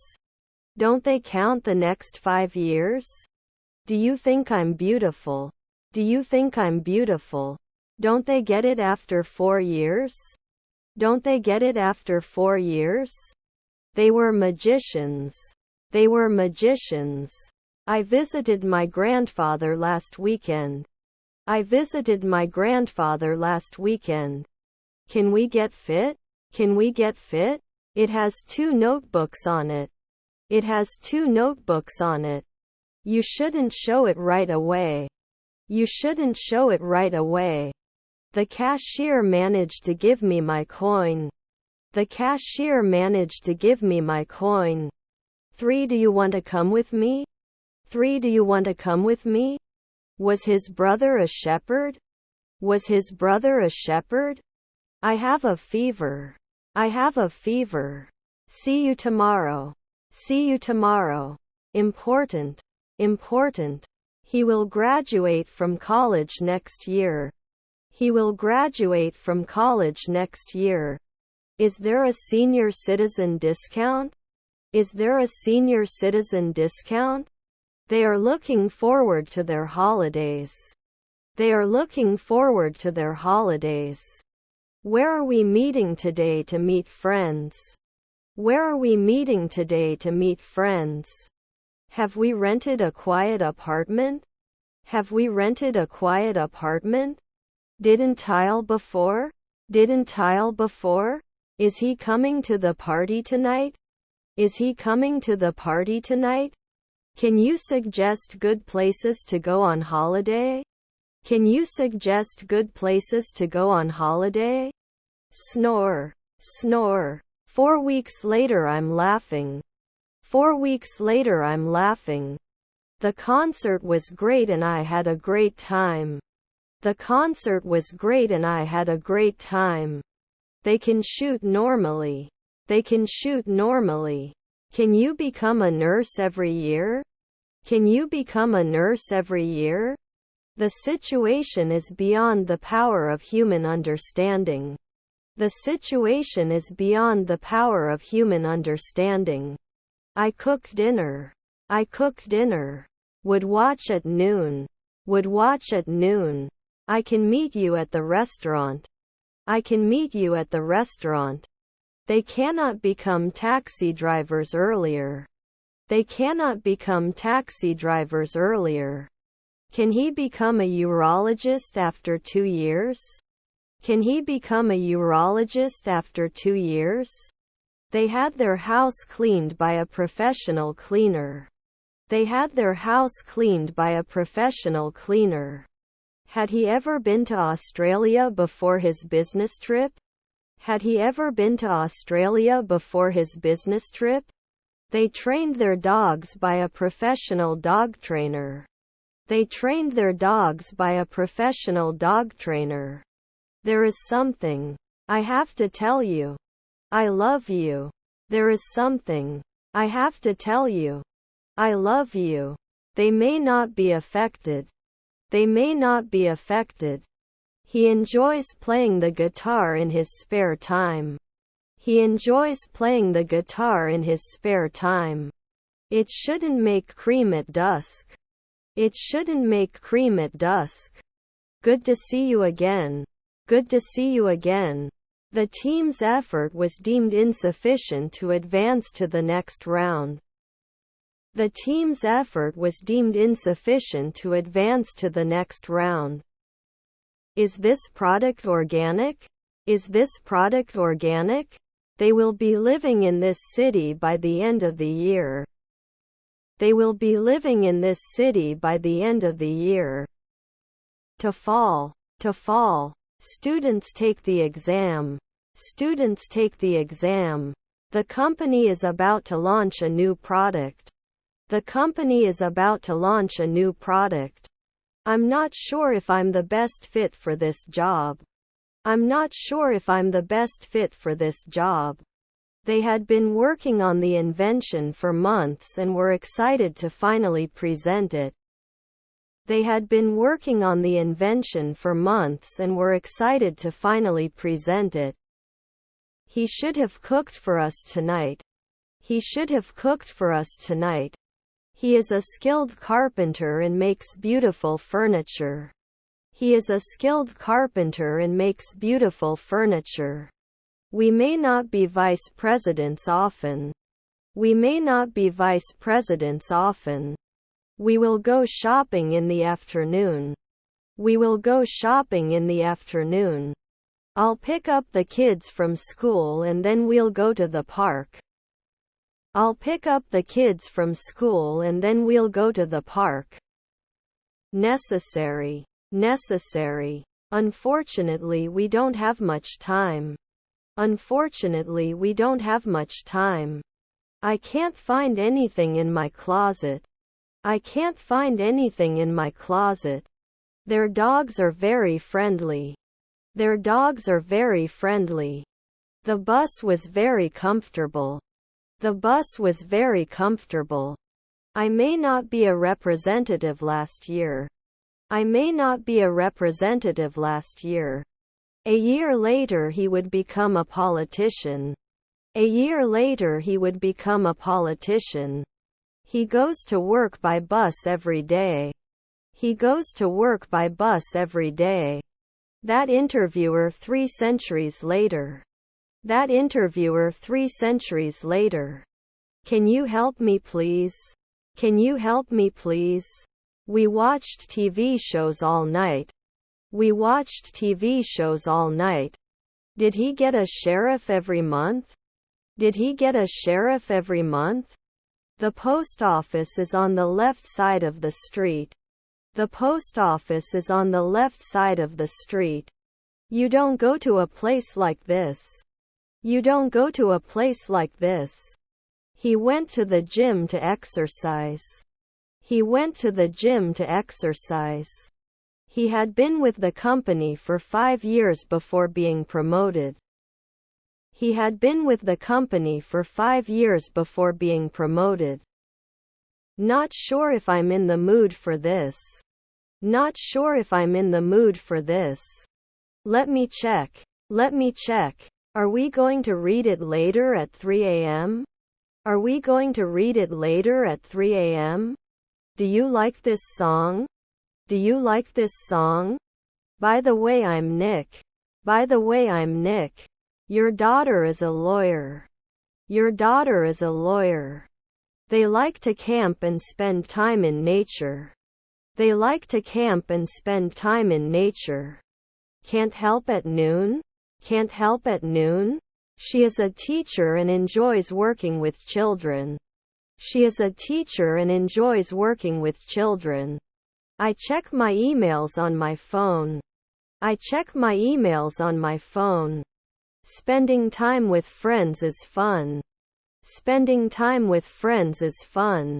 Do you think I'm beautiful? Don't they get it after 4 years? They were magicians. I visited my grandfather last weekend. Can we get fit? It has 2 notebooks on it. You shouldn't show it right away. The cashier managed to give me my coin. 3. Do you want to come with me? Was his brother a shepherd? I have a fever. See you tomorrow. Important. He will graduate from college next year. Is there a senior citizen discount? They are looking forward to their holidays. Where are we meeting today to meet friends? Have we rented a quiet apartment? Have we rented a quiet apartment? Didn't tile before? Didn't tile before? Is he coming to the party tonight? Is he coming to the party tonight? Can you suggest good places to go on holiday? Can you suggest good places to go on holiday? Snore, snore. 4 weeks later I'm laughing. 4 weeks later I'm laughing. The concert was great and I had a great time. The concert was great and I had a great time. They can shoot normally. They can shoot normally. Can you become a nurse every year? Can you become a nurse every year? The situation is beyond the power of human understanding. The situation is beyond the power of human understanding. I cook dinner. I cook dinner. Would watch at noon. Would watch at noon. I can meet you at the restaurant. I can meet you at the restaurant. They cannot become taxi drivers earlier. They cannot become taxi drivers earlier. Can he become a urologist after 2 years? Can he become a urologist after 2 years? They had their house cleaned by a professional cleaner. They had their house cleaned by a professional cleaner. Had he ever been to Australia before his business trip? Had he ever been to Australia before his business trip? They trained their dogs by a professional dog trainer. They trained their dogs by a professional dog trainer. There is something I have to tell you. I love you. There is something I have to tell you. I love you. They may not be affected. They may not be affected. He enjoys playing the guitar in his spare time. He enjoys playing the guitar in his spare time. It shouldn't make cream at dusk. It shouldn't make cream at dusk. Good to see you again. Good to see you again. The team's effort was deemed insufficient to advance to the next round. The team's effort was deemed insufficient to advance to the next round. Is this product organic? Is this product organic? They will be living in this city by the end of the year. They will be living in this city by the end of the year. To fall. To fall. Students take the exam. Students take the exam. The company is about to launch a new product. The company is about to launch a new product. I'm not sure if I'm the best fit for this job. I'm not sure if I'm the best fit for this job. They had been working on the invention for months and were excited to finally present it. They had been working on the invention for months and were excited to finally present it. He should have cooked for us tonight. He should have cooked for us tonight. He is a skilled carpenter and makes beautiful furniture. He is a skilled carpenter and makes beautiful furniture. We may not be vice presidents often. We may not be vice presidents often. We will go shopping in the afternoon. We will go shopping in the afternoon. I'll pick up the kids from school and then we'll go to the park. I'll pick up the kids from school and then we'll go to the park. Necessary. Necessary. Unfortunately, we don't have much time. Unfortunately, we don't have much time. I can't find anything in my closet. I can't find anything in my closet. Their dogs are very friendly. Their dogs are very friendly. The bus was very comfortable. The bus was very comfortable. I may not be a representative last year. I may not be a representative last year. A year later he would become a politician. A year later he would become a politician. He goes to work by bus every day. He goes to work by bus every day. That interviewer 3 centuries later. That interviewer 3 centuries later. Can you help me please? Can you help me please? We watched TV shows all night. We watched TV shows all night. Did he get a sheriff every month? Did he get a sheriff every month? The post office is on the left side of the street. The post office is on the left side of the street. You don't go to a place like this. You don't go to a place like this. He went to the gym to exercise. He went to the gym to exercise. He had been with the company for 5 years before being promoted. He had been with the company for 5 years before being promoted. Not sure if I'm in the mood for this. Not sure if I'm in the mood for this. Let me check. Let me check. Are we going to read it later at 3 a.m.? Are we going to read it later at 3 a.m.? Do you like this song? Do you like this song? By the way, I'm Nick. By the way, I'm Nick. Your daughter is a lawyer. Your daughter is a lawyer. They like to camp and spend time in nature. They like to camp and spend time in nature. Can't help at noon? Can't help at noon? She is a teacher and enjoys working with children. She is a teacher and enjoys working with children. I check my emails on my phone. I check my emails on my phone. Spending time with friends is fun. Spending time with friends is fun.